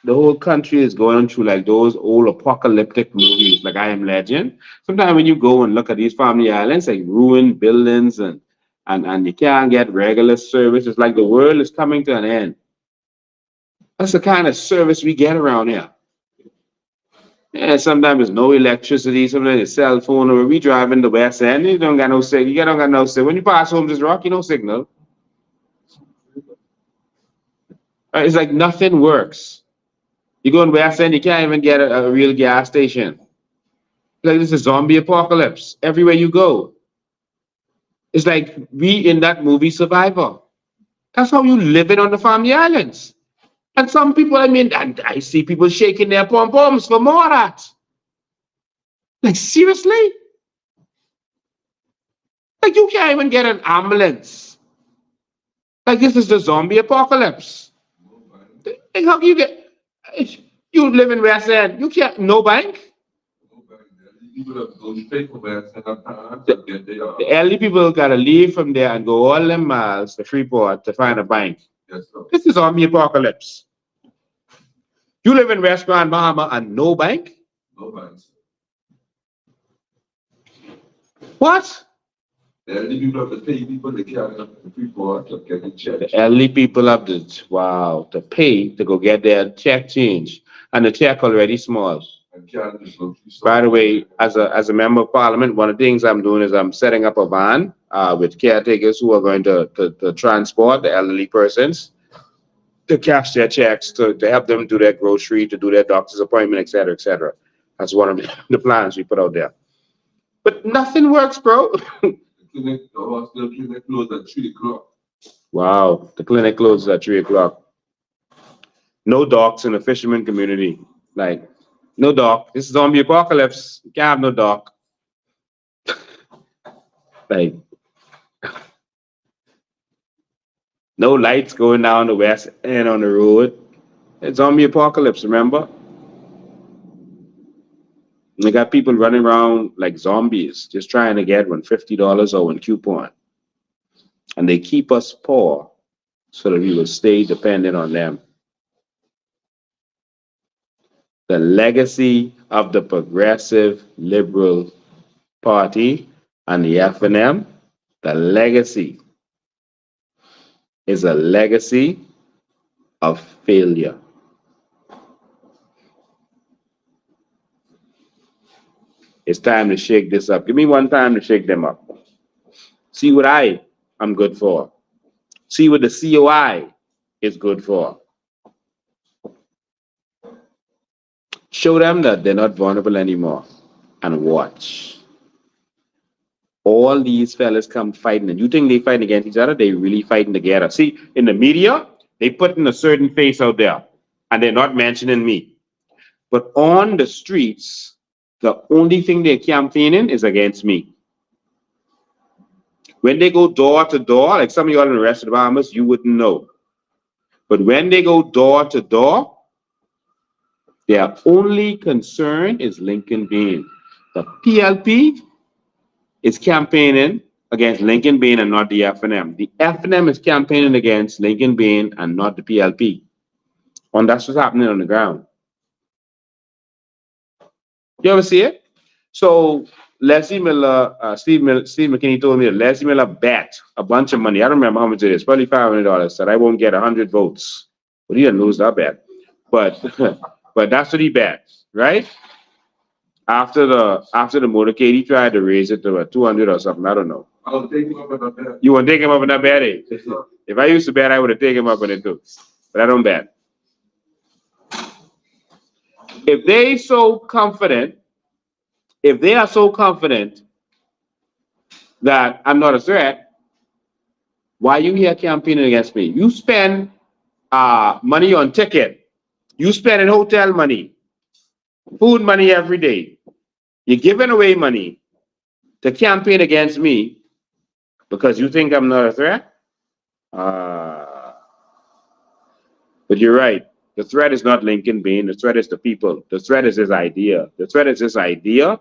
the whole country is going through like those old apocalyptic movies, like I Am Legend. Sometimes when you go and look at these family islands, like ruined buildings and you can't get regular service. It's like the world is coming to an end. That's the kind of service we get around here. Yeah, sometimes there's no electricity, sometimes there's cell phone, or we drive in the West End, you don't got no signal. You don't got no signal. When you pass home this rock, you no signal. It's like nothing works. You go in West End, you can't even get a real gas station. Like this is zombie apocalypse everywhere you go. It's like we in that movie Survivor. That's how you living on the family islands. And some people, and I see people shaking their pom-poms for more of that. Like, seriously? Like, you can't even get an ambulance. Like, this is the zombie apocalypse. Like, how can you get... You live in West End, you can't, no bank? People have to go straight from West End to get there. The elderly people gotta leave from there and go all them miles to Freeport to find a bank. Yes, sir. This is on the apocalypse. You live in West Grand Bahama and no bank? No banks. What? The elderly people have to pay people to carry up to Freeport to get the check. The elderly people have to, wow, to pay to go get their check change. And the check already small. And carry this little piece of- By the way, as a member of parliament, one of the things I'm doing is I'm setting up a van with caretakers who are going to transport the elderly persons, to cash their checks, to help them do their grocery, to do their doctor's appointment, et cetera, et cetera. That's one of the plans we put out there. But nothing works, bro. The hospital clinic closed at 3 o'clock. Wow, the clinic closes at 3 o'clock. No docs in the fisherman community. Like, no doc. This is zombie apocalypse. You can't have no doc. Like, no lights going down the west end on the road. It's zombie apocalypse, remember? They got people running around like zombies, just trying to get $50 or one coupon. And they keep us poor so that we will stay dependent on them. The legacy of the Progressive Liberal Party and the FNM, the legacy is a legacy of failure. It's time to shake this up. Give me one time to shake them up. See what I'm good for. See what the COI is good for. Show them that they're not vulnerable anymore. And watch. All these fellas come fighting. And you think they fighting against each other? They really fighting together. See, in the media, they putting a certain face out there. And they're not mentioning me. But on the streets, the only thing they're campaigning is against me. When they go door to door, like some of y'all in the rest of the Bahamas, you wouldn't know. But when they go door to door, their only concern is Lincoln Bain. The PLP is campaigning against Lincoln Bain and not the FNM. The FNM is campaigning against Lincoln Bain and not the PLP. And that's what's happening on the ground. You ever see it? So Leslie Miller, Steve McKinney told me that Leslie Miller bet a bunch of money. I don't remember how much it is, probably $500, said I won't get 100 votes. But he didn't lose that bet. But but that's what he bet, right? After the motorcade, he tried to raise it to 200 or something. I don't know. I'll take him up on that bet. You want to take him up on that bet, eh? If I used to bet, I would have taken him up on it too. But I don't bet. If they are so confident that I'm not a threat, why are you here campaigning against me? You spend money on ticket. You spend hotel money, food money every day. You're giving away money to campaign against me because you think I'm not a threat? But you're right. The threat is not Lincoln Bain. The threat is the people. The threat is this idea. The threat is this idea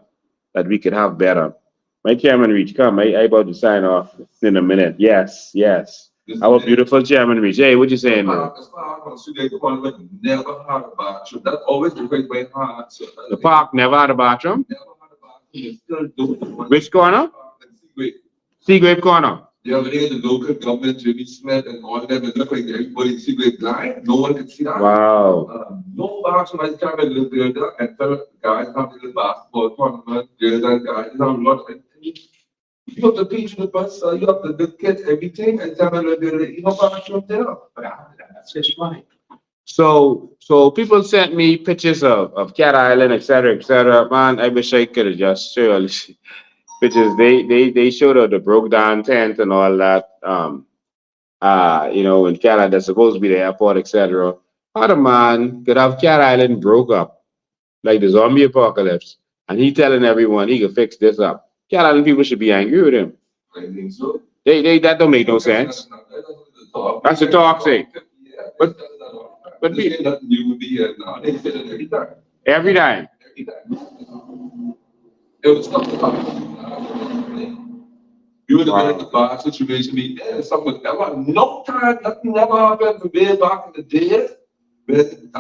that we could have better. My Chairman Reach, come. I about to sign off in a minute. Yes, yes. Our beautiful Chairman Reach. Hey, what you saying, man? As far as the Parliament never had a bathroom. That's always the great way hard. So the park never had a bathroom? Never had a bathroom. They still do it. Which corner? Seagrave Corner. The other day, the local government, Jimmy Smith, and all of them, it looked like everybody in Seagrave blind. No one could see that. Wow. No bathroom. I can't live there. And the guys have the basketball tournament. There's that guy. There's a lot of you have to pay to the bus, you have to get everything, and tell me you know bathroom there. That's just right. So people sent me pictures of Cat Island, etc., etc. Man, I wish I could have just showed pictures. They showed the broke down tent and all that. You know, in Cat Island, that's supposed to be the airport, etc. How the man could have Cat Island broke up like the zombie apocalypse, and he telling everyone he could fix this up. Cat Island people should be angry with him. I think so. That don't make no sense. That's the talk say. But Could be. This ain't nothing new to me, and they said it every time. Every time. Every time. It was something about you would have been in a bad situation, be there, something never, no time, nothing never happened for me back in the days. But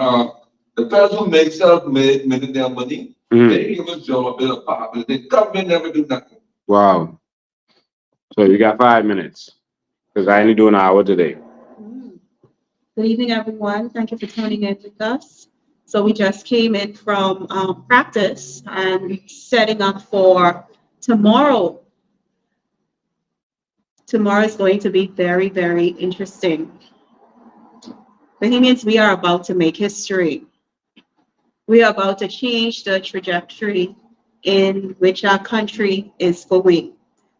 the person who makes self-made their money, they give a job in a apartment, the government never do nothing. Wow. So you got 5 minutes, because I only do an hour today. Good evening, everyone. Thank you for tuning in with us. So we just came in from practice and setting up for tomorrow. Tomorrow is going to be very, very interesting. Bahamians, we are about to make history. We are about to change the trajectory in which our country is going.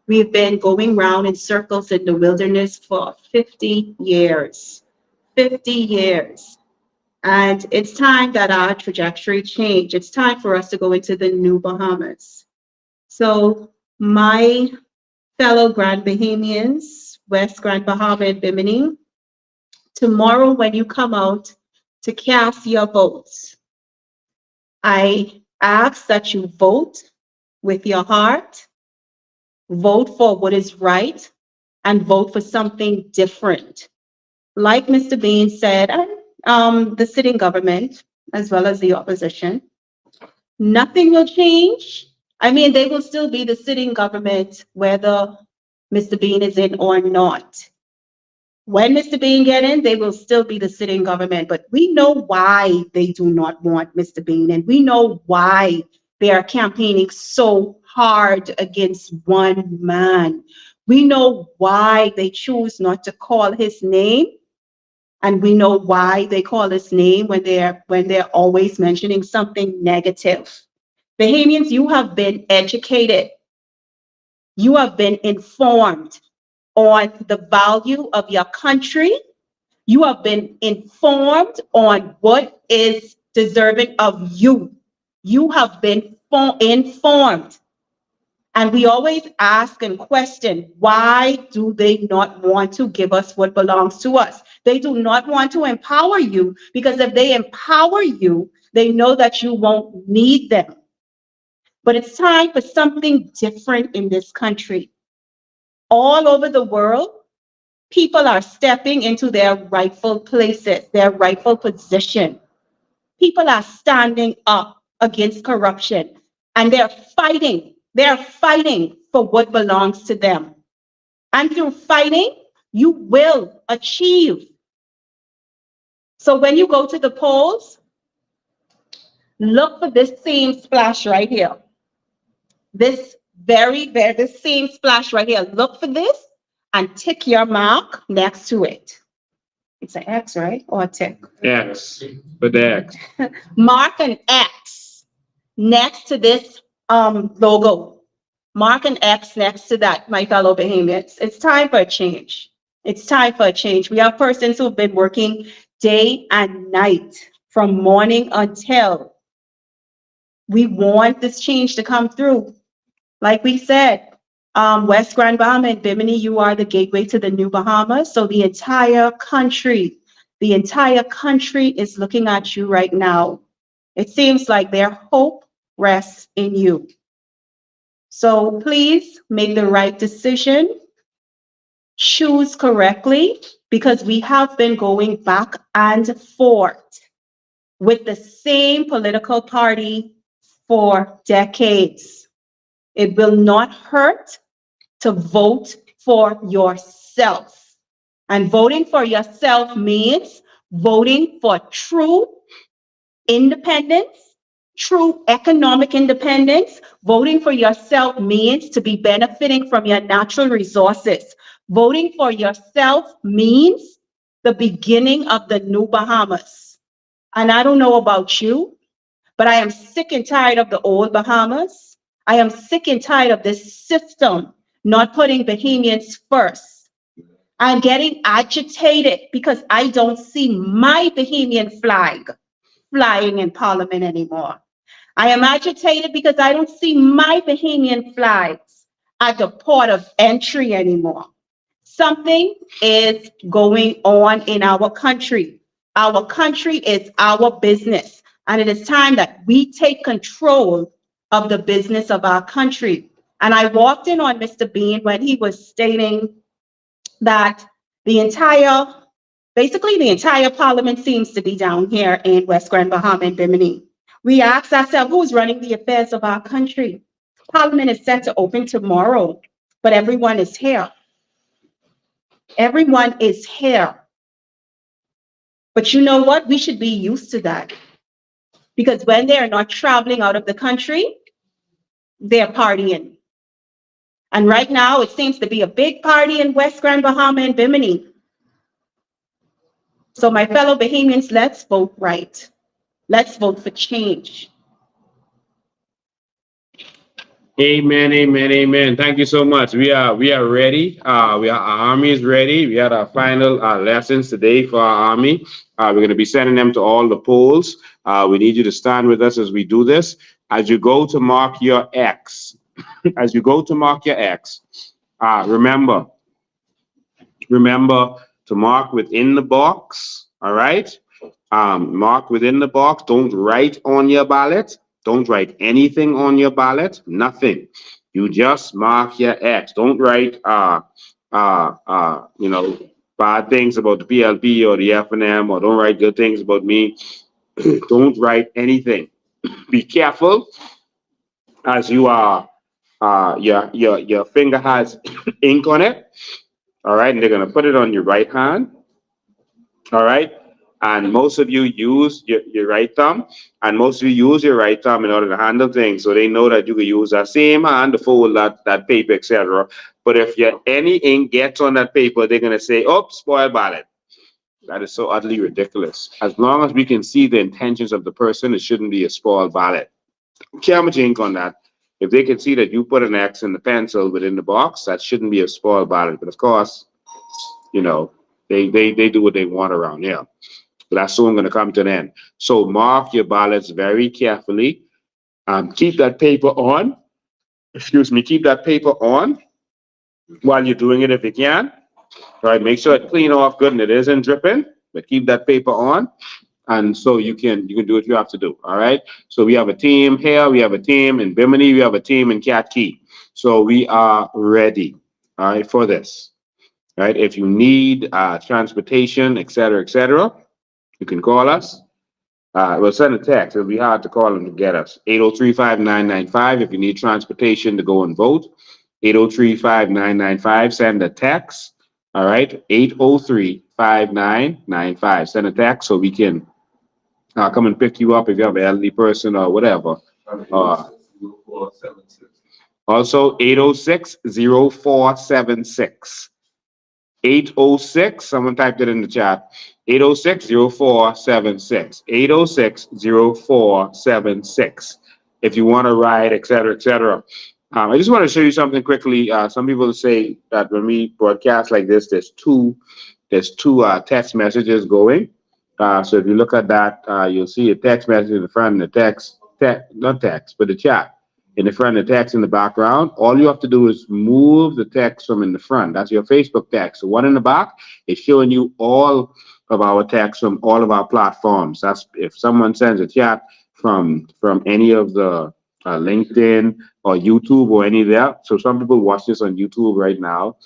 We've been going round in circles in the wilderness for 50 years. 50 years. And it's time that our trajectory change. It's time for us to go into the new Bahamas. So my fellow Grand Bahamians, West Grand Bahama and Bimini, tomorrow when you come out to cast your votes, I ask that you vote with your heart, vote for what is right, and vote for something different. Like Mr. Bean said, the sitting government, as well as the opposition, nothing will change. I mean, they will still be the sitting government, whether Mr. Bean is in or not. When Mr. Bean get in, they will still be the sitting government, but we know why they do not want Mr. Bean, and we know why they are campaigning so hard against one man. We know why they choose not to call his name, and we know why they call his name when they're always mentioning something negative. Bahamians, you have been educated. You have been informed on the value of your country. You have been informed on what is deserving of you. You have been informed. And we always ask and question, why do they not want to give us what belongs to us? They do not want to empower you, because if they empower you, they know that you won't need them. But it's time for something different in this country. All over the world, people are stepping into their rightful places, their rightful position. People are standing up against corruption, and they're fighting. They're fighting for what belongs to them. And through fighting, you will achieve. So when you go to the polls, look for this same splash right here. This this same splash right here. Look for this and tick your mark next to it. It's an X, right? Or a tick? X. Put the X. Mark an X next to this logo. Mark an X next to that, my fellow Bahamians. It's time for a change. It's time for a change. We have persons who've been working day and night from morning until. We want this change to come through. Like we said, West Grand Bahama and Bimini, you are the gateway to the new Bahamas. So the entire country is looking at you right now. It seems like their hope rests in you. So please make the right decision. Choose correctly, because we have been going back and forth with the same political party for decades. It will not hurt to vote for yourself. And voting for yourself means voting for true independence, true economic independence. Voting for yourself means to be benefiting from your natural resources. Voting for yourself means the beginning of the new Bahamas. And I don't know about you, but I am sick and tired of the old Bahamas. I am sick and tired of this system not putting Bahamians first. I'm getting agitated because I don't see my Bahamian flag flying in Parliament anymore. I am agitated because I don't see my Bahamian flags at the port of entry anymore. Something is going on in our country. Our country is our business, and it is time that we take control of the business of our country. And I walked in on Mr. Bean when he was stating that basically the entire parliament seems to be down here in West Grand Bahama and Bimini. We asked ourselves, who's running the affairs of our country? Parliament is set to open tomorrow, but everyone is here. Everyone is here. But you know what? We should be used to that. Because when they are not traveling out of the country, they're partying. And right now, it seems to be a big party in West Grand Bahama and Bimini. So my fellow Bahamians, let's vote right. Let's vote for change. Amen, amen, amen. Thank you so much. We are ready. Our army is ready. We had our final lessons today for our army. We're going to be sending them to all the polls. We need you to stand with us as we do this. As you go to mark your X, remember to mark within the box. All right. Mark within the box. Don't write on your ballot. Don't write anything on your ballot, nothing. You just mark your X. Don't write, bad things about the PLP or the FNM, or don't write good things about me. Don't write anything. Be careful as you are, your finger has ink on it. All right, and they're gonna put it on your right hand. All right. And most of you use your right thumb, and most of you use your right thumb in order to handle things, so they know that you can use that same hand to fold that paper, etc. But if any ink gets on that paper, they're gonna say, "Oh, spoiled ballot." That is so utterly ridiculous. As long as we can see the intentions of the person, it shouldn't be a spoiled ballot. Care how much ink on that. If they can see that you put an X in the pencil within the box, that shouldn't be a spoiled ballot. But of course, they do what they want around here. But that's soon going to come to an end. So mark your ballots very carefully. Keep that paper on. Keep that paper on while you're doing it if you can. All right, make sure it clean off good and it isn't dripping, but keep that paper on. And so you can do what you have to do. All right. So we have a team here. We have a team in Bimini. We have a team in Cat Key. So we are ready. All right, for this. All right. If you need transportation, etc., you can call us. We'll send a text. It'll be hard to call them to get us. 803-5995 if you need transportation to go and vote. 803-5995. Send a text. All right. 803-5995. Send a text so we can come and pick you up if you have an elderly person or whatever. Also, 806-0476. 806, someone typed it in the chat. 806-0476. 806-0476. If you want to ride, etc. I just want to show you something quickly. Some people say that when we broadcast like this, there's two text messages going. So if you look at that, you'll see a text message in the front and the the chat in the front and the text in the background. All you have to do is move the text from in the front. That's your Facebook text. The one in the back is showing you all of our text from all of our platforms. That's if someone sends a chat from any of the LinkedIn or YouTube or any of that. So some people watch this on YouTube right now.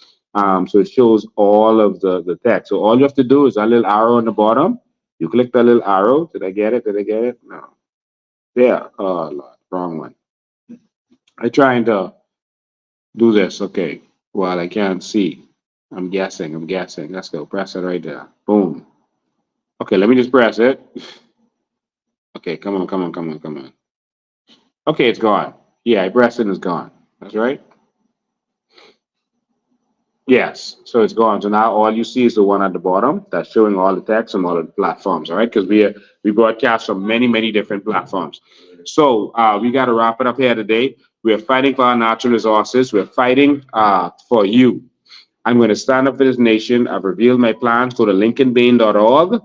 So it shows all of the text. So all you have to do is a little arrow on the bottom. You click that little arrow. Did I get it? No. There. Oh, Lord. Wrong one. I'm trying to do this. Okay. Well, I can't see. I'm guessing. Let's go. Press it right there. Boom. Okay, let me just press it. Okay, come on. Okay, it's gone. Yeah, I pressed it and it's gone. That's right. Yes, so it's gone. So now all you see is the one at the bottom that's showing all the text on all of the platforms, all right? Because we broadcast from many different platforms. So we got to wrap it up here today. We're fighting for our natural resources. We're fighting for you. I'm going to stand up for this nation. I've revealed my plans. Go to lincolnbain.org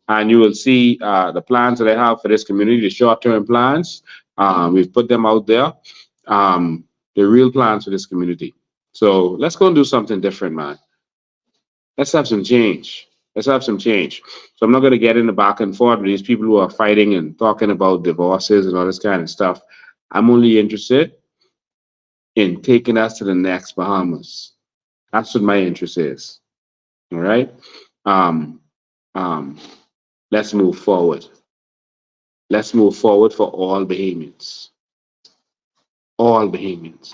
and you will see the plans that I have for this community, the short-term plans. We've put them out there. The real plans for this community. So let's go and do something different, man. Let's have some change. Let's have some change. So I'm not going to get in the back and forth with these people who are fighting and talking about divorces and all this kind of stuff. I'm only interested in taking us to the next Bahamas. That's what my interest is. All right. Um, let's move forward. Let's move forward for all Bahamians. All Bahamians.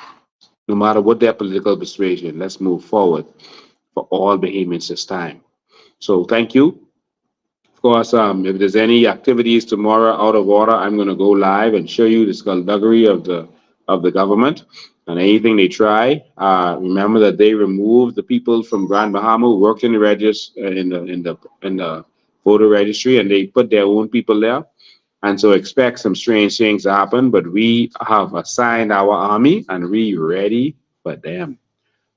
No matter what their political persuasion, let's move forward for all Bahamians this time. So thank you. Of course, if there's any activities tomorrow out of order, I'm going to go live and show you the skullduggery of the government and anything they try. Remember that they removed the people from Grand Bahama who worked in the in the voter registry, and they put their own people there. And so expect some strange things to happen, but we have assigned our army and we ready for them.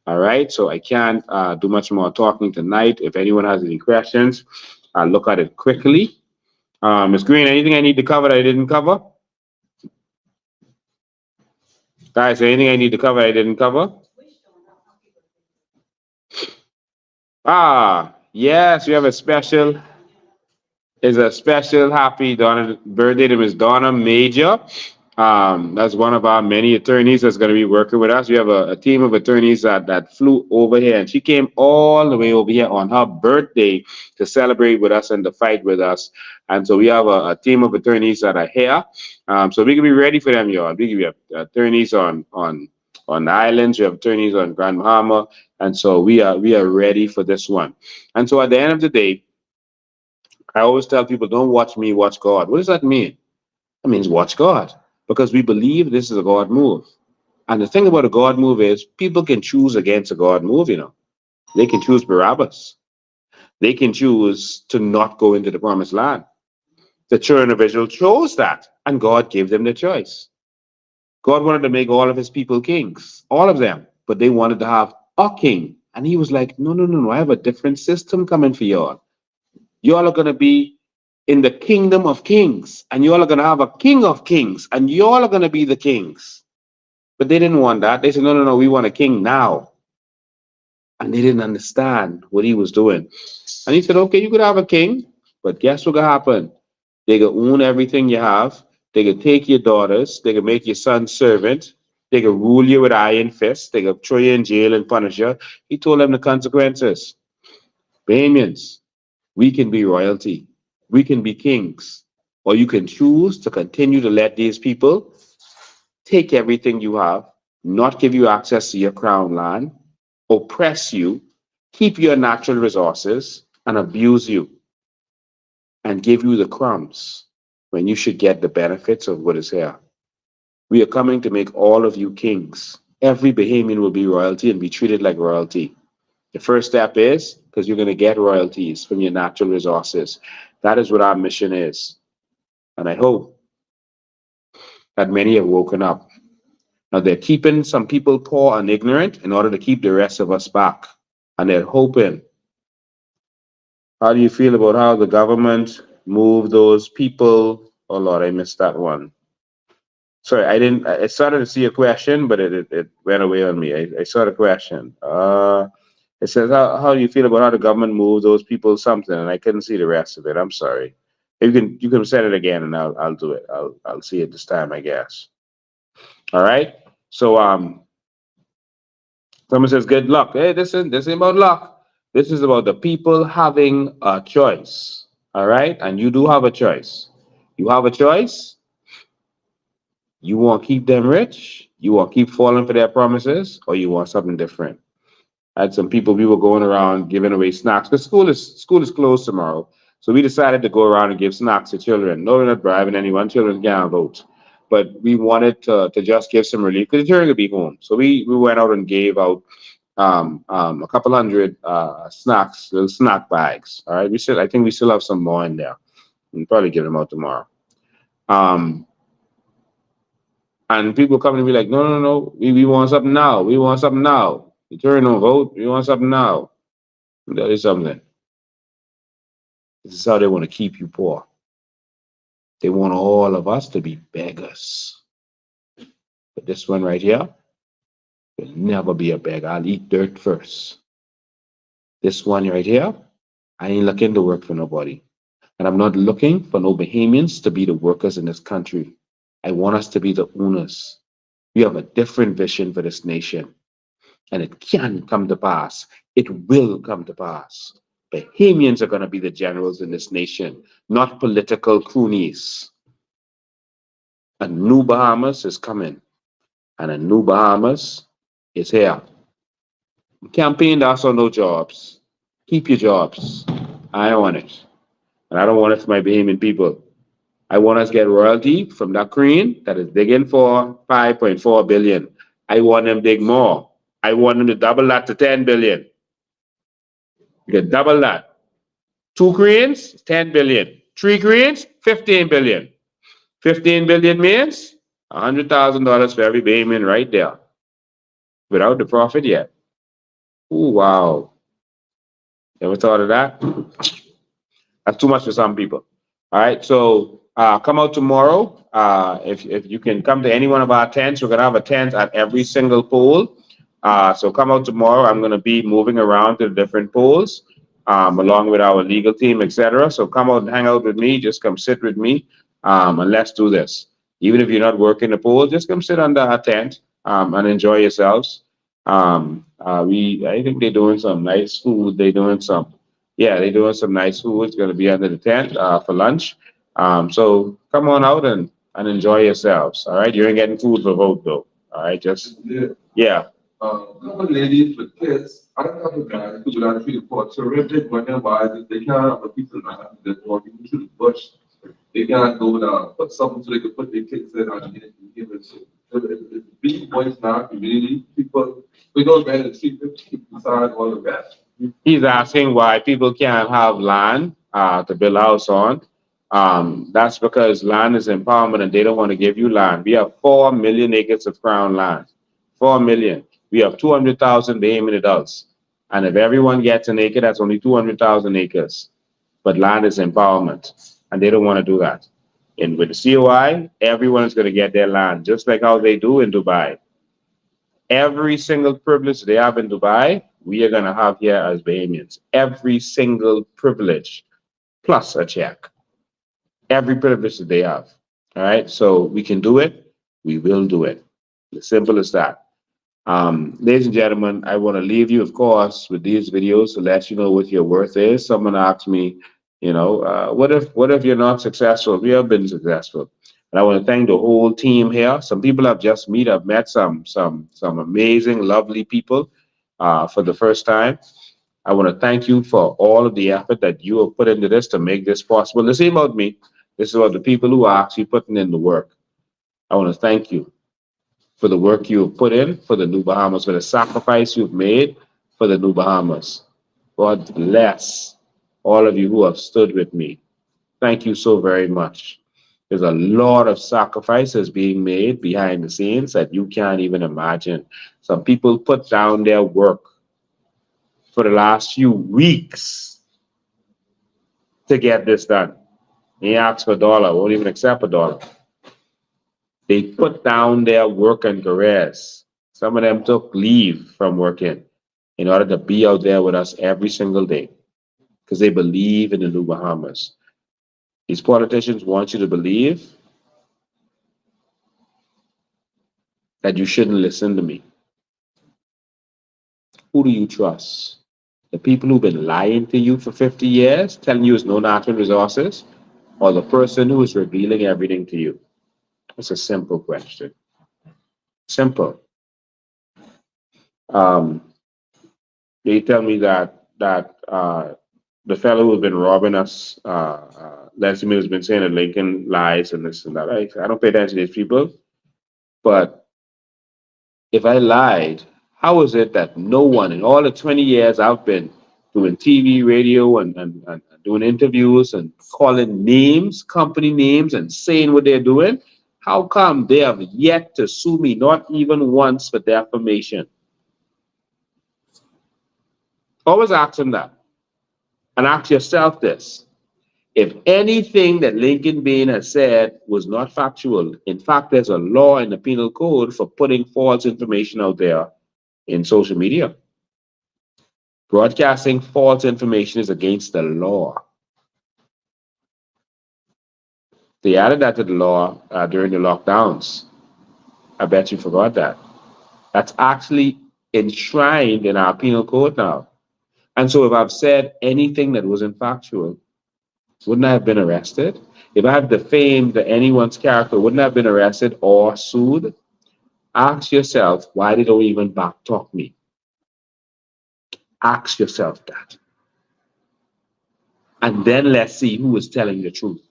All right, so I can't do much more talking tonight. If anyone has any questions, I'll look at it quickly. Ms. Green, anything I need to cover that I didn't cover? Guys, anything I need to cover I didn't cover? Yes, we have a special. It's a special happy birthday to Ms. Donna Major. That's one of our many attorneys that's going to be working with us. We have a team of attorneys that flew over here, and she came all the way over here on her birthday to celebrate with us and to fight with us. And so we have a team of attorneys that are here. So we can be ready for them, y'all. We have attorneys on the islands. We have attorneys on Grand Bahama. And so we are ready for this one. And so at the end of the day, I always tell people, don't watch me, watch God. What does that mean? It means watch God, because we believe this is a God move. And the thing about a God move is people can choose against a God move, you know. They can choose Barabbas. They can choose to not go into the promised land. The children of Israel chose that, and God gave them the choice. God wanted to make all of his people kings, all of them, but they wanted to have a king. And he was like, no, I have a different system coming for y'all. Y'all are going to be in the kingdom of kings, and y'all are going to have a king of kings, and y'all are going to be the kings. But they didn't want that. They said, no, we want a king now. And they didn't understand what he was doing. And he said, okay, you could have a king, but guess what could happen? They could own everything you have. They could take your daughters. They could make your son servant. They could rule you with iron fists. They could throw you in jail and punish you. He told them the consequences. Bahamians, we can be royalty. We can be kings. Or you can choose to continue to let these people take everything you have, not give you access to your crown land, oppress you, keep your natural resources, and abuse you, and give you the crumbs when you should get the benefits of what is here. We are coming to make all of you kings. Every Bahamian will be royalty and be treated like royalty. The first step is because you're going to get royalties from your natural resources. That is what our mission is. And I hope that many have woken up. Now they're keeping some people poor and ignorant in order to keep the rest of us back. And they're hoping. How do you feel about how the government moved those people? Oh Lord, I missed that one. Sorry, I started to see a question, but it went away on me. I saw the question. It says, how do you feel about how the government moved those people something? And I couldn't see the rest of it. I'm sorry. You can send it again and I'll do it. I'll see it this time, I guess. All right. So someone says, good luck. Hey, this ain't about luck. This is about the people having a choice. All right. And you do have a choice. You have a choice. You want to keep them rich? You want to keep falling for their promises? Or you want something different? I had some people, we were going around giving away snacks because school is closed tomorrow. So we decided to go around and give snacks to children. No, we're not bribing anyone. Children can't vote. But we wanted to just give some relief because the children could be home. So we went out and gave out a couple hundred snacks, little snack bags. All right. I think we still have some more in there. We'll probably give them out tomorrow. And people come to be like, no. We want something now. We want something now. The children don't vote. We want something now. That is something. This is how they want to keep you poor. They want all of us to be beggars. But this one right here will never be a beggar. I'll eat dirt first. This one right here, I ain't looking to work for nobody. And I'm not looking for no Bahamians to be the workers in this country. I want us to be the owners. We have a different vision for this nation. And it can come to pass. It will come to pass. Bahamians are going to be the generals in this nation, not political cronies. A new Bahamas is coming. And a new Bahamas is here. Campaign us on no jobs. Keep your jobs. I want it. And I don't want it for my Bahamian people. I want us to get royalty from that Korean that is digging for 5.4 billion. I want them dig more. I want them to double that to 10 billion. You can double that. 2 Koreans, 10 billion. 3 Koreans, 15 billion. 15 billion means $100,000 for every Bahamian right there. Without the profit yet. Oh, wow. Ever thought of that? That's too much for some people. All right, so come out tomorrow. If you can come to any one of our tents, we're going to have a tent at every single poll. So come out tomorrow. I'm going to be moving around to the different polls along with our legal team, etc. So come out and hang out with me. Just come sit with me and let's do this. Even if you're not working the poll, just come sit under our tent and enjoy yourselves. I think they're doing some nice food. They're doing some nice food. It's going to be under the tent for lunch. So come on out and enjoy yourselves. All right, you ain't getting food for vote though. All right, just yeah. Couple ladies with kids. I don't have a guy who would actually report terrific when they're wise. They can't have a piece of land that's walking through the bush. They can't go down, put something so they can put their kids in and give it. So the big boys in our community, people, we don't get to see beside all the rest. He's asking why people can't have land to build a house on. That's because land is empowerment and they don't want to give you land. We have 4 million acres of crown land. 4 million. We have 200,000 Bahamian adults. And if everyone gets an acre, that's only 200,000 acres. But land is empowerment. And they don't want to do that. And with the COI, everyone is going to get their land, just like how they do in Dubai. Every single privilege they have in Dubai, we are going to have here as Bahamians. Every single privilege, plus a check. Every privilege that they have. All right, so we can do it. We will do it. As simple as that. Ladies and gentlemen, I want to leave you, of course, with these videos to let you know what your worth is. Someone asked me, what if you're not successful? We have been successful. And I want to thank the whole team here. Some people I've just met some amazing, lovely people for the first time. I want to thank you for all of the effort that you have put into this to make this possible. This ain't about me. This is about the people who are actually putting in the work. I want to thank you for the work you have put in for the New Bahamas, for the sacrifice you've made for the New Bahamas. God bless all of you who have stood with me. Thank you so very much. There's a lot of sacrifices being made behind the scenes that you can't even imagine. Some people put down their work for the last few weeks to get this done. They ask for $1, won't even accept $1. They put down their work and careers. Some of them took leave from working in order to be out there with us every single day because they believe in the New Bahamas. These politicians want you to believe that you shouldn't listen to me. Who do you trust? The people who've been lying to you for 50 years, telling you it's no natural resources, or the person who is revealing everything to you? It's a simple question. Simple. They tell me that the fellow who's been robbing us, Leslie Mills has been saying that Lincoln lies and this and that. I don't pay attention to these people. But if I lied, how is it that no one in all the 20 years I've been doing TV, radio, and doing interviews and calling names, company names, and saying what they're doing, how come they have yet to sue me, not even once, for defamation? Always ask them that. And ask yourself this. If anything that Lincoln Bain has said was not factual, in fact, there's a law in the penal code for putting false information out there in social media. Broadcasting false information is against the law. They added that to the law during the lockdowns. I bet you forgot that. That's actually enshrined in our penal code now. And so if I've said anything that wasn't factual, wouldn't I have been arrested? If I have defamed anyone's character, wouldn't I have been arrested or sued? Ask yourself why they don't even backtalk me. Ask yourself that. And then let's see who is telling the truth.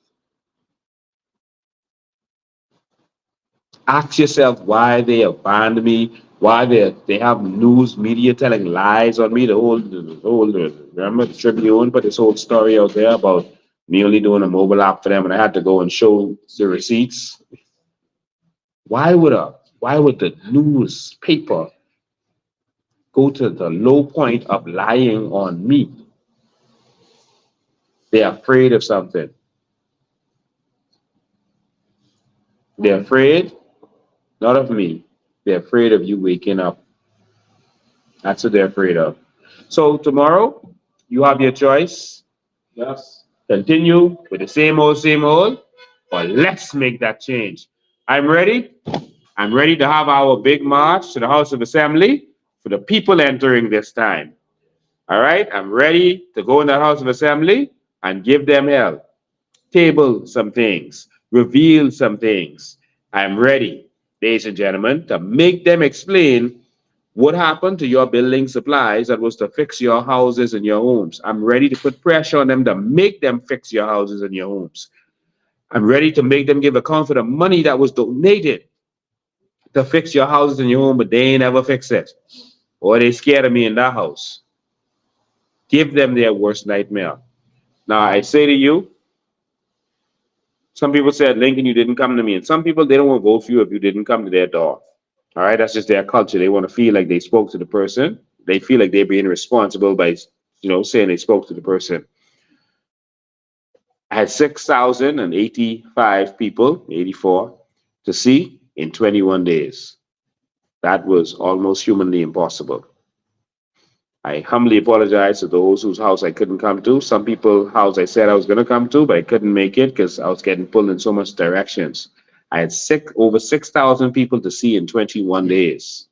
Ask yourself why they have banned me, why they have news media telling lies on me. Remember the Tribune put this whole story out there about me only doing a mobile app for them, and I had to go and show the receipts. Why would the newspaper go to the low point of lying on me? They're afraid of something. They're afraid, not of me. They're afraid of you waking up. That's what they're afraid of. So tomorrow, you have your choice. Yes. Continue with the same old, or let's make that change. I'm ready. I'm ready to have our big march to the House of Assembly for the people entering this time. All right, I'm ready to go in the House of Assembly and give them hell. Table some things, reveal some things. I'm ready, ladies and gentlemen, to make them explain what happened to your building supplies that was to fix your houses and your homes. I'm ready to put pressure on them to make them fix your houses and your homes. I'm ready to make them give account for the money that was donated to fix your houses and your home, but they ain't ever fix it. Or they scared of me in that house. Give them their worst nightmare. Now, I say to you, some people said, Lincoln, you didn't come to me. And some people, they don't want to vote for you if you didn't come to their door. All right, that's just their culture. They want to feel like they spoke to the person. They feel like they're being responsible by, saying they spoke to the person. I had 6,085 people, 84, to see in 21 days. That was almost humanly impossible. I humbly apologize to those whose house I couldn't come to. Some people's house I said I was going to come to, but I couldn't make it because I was getting pulled in so much directions. I had over 6,000 people to see in 21 days.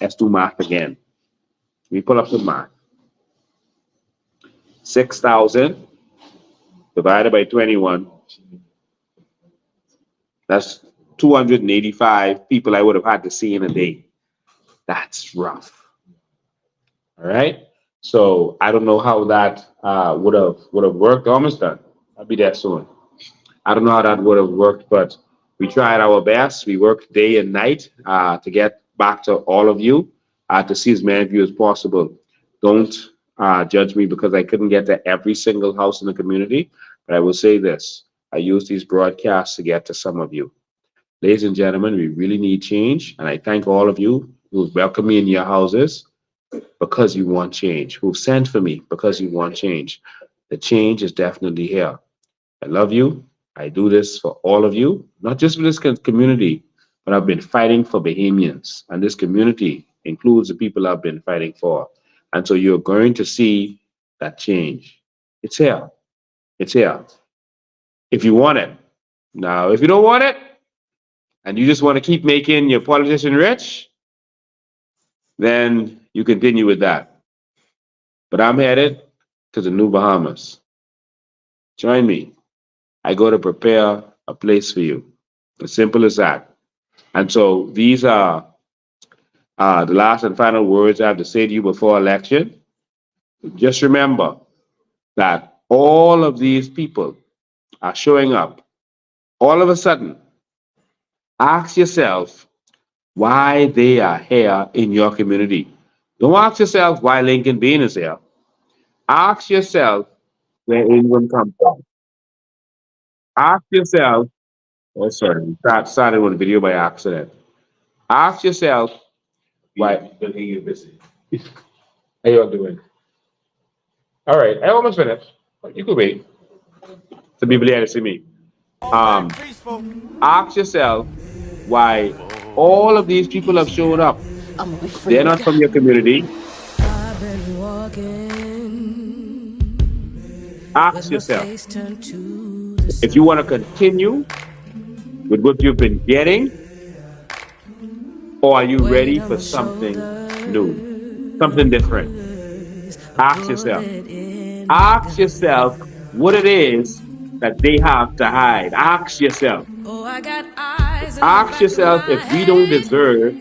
Let's do math again. We pull up the math. 6,000 divided by 21. That's 285 people I would have had to see in a day. That's rough. All right. So I don't know how that would have worked. Almost done. I'll be there soon. I don't know how that would have worked, but we tried our best. We worked day and night to get back to all of you, to see as many of you as possible. Don't judge me because I couldn't get to every single house in the community, but I will say this. I use these broadcasts to get to some of you. Ladies and gentlemen, we really need change, and I thank all of you who welcome me in your houses because you want change, who sent for me because you want change. The change is definitely here. I love you. I do this for all of you, not just for this community, but I've been fighting for Bahamians, and this community includes the people I've been fighting for. And so you're going to see that change. It's here. It's here. If you want it. Now, if you don't want it, and you just want to keep making your politician rich, then you continue with that. But I'm headed to the new Bahamas. Join me. I go to prepare a place for you. As simple as that. And so these are the last and final words I have to say to you before election. Just remember that all of these people are showing up. All of a sudden, ask yourself why they are here in your community. Don't ask yourself why Lincoln Bean is here. Ask yourself where anyone comes from. Ask yourself, started one video by accident. Ask yourself why. How you all doing? All right, I almost finished. You could wait. Some people here to see me. Ask yourself why all of these people have shown up. They're not from your community. Ask yourself, if you want to continue with what you've been getting, or are you ready for something new, something different? Ask yourself. Ask yourself what it is that they have to hide. Ask yourself. Ask yourself if we don't deserve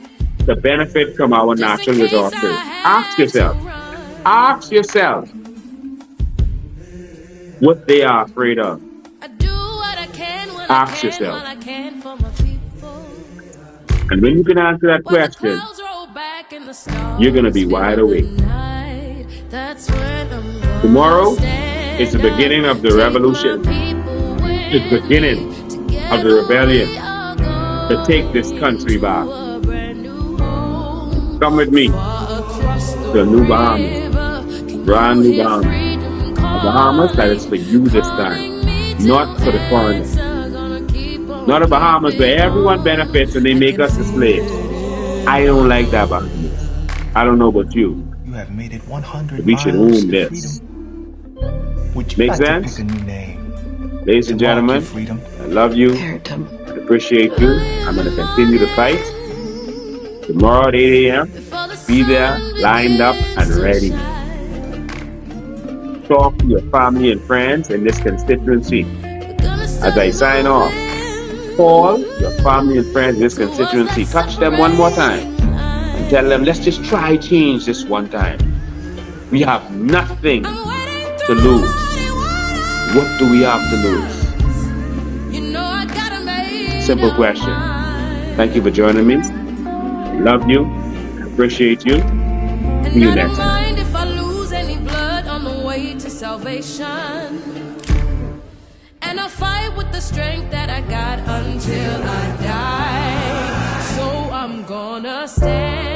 the benefit from our natural resources. Ask yourself. Ask yourself what they are afraid of. Ask yourself. And when you can answer that question, you're going to be wide awake. Tomorrow is the beginning of the revolution. It's the beginning of the rebellion to take this country back. Come with me to New Bahamas, brand new Bahamas. A Bahamas that is for you this time, not for the foreigners. Not a Bahamas where everyone benefits and they make us the slaves. I don't like that Bahamas. I don't know about you. You have made it 100 We should miles own to this. freedom. Would you Make like sense? to pick a new name? Ladies and gentlemen, I love you. I appreciate you. I'm going to continue to fight. Tomorrow at 8 a.m., be there, lined up and ready. Talk to your family and friends in this constituency. As I sign off, call your family and friends in this constituency. Touch them one more time and tell them, let's just try change this one time. We have nothing to lose. What do we have to lose? Simple question. Thank you for joining me. Love you. Appreciate you. See you next time. If I lose any blood on the way to salvation, and I fight with the strength that I got until I die, so I'm gonna stand.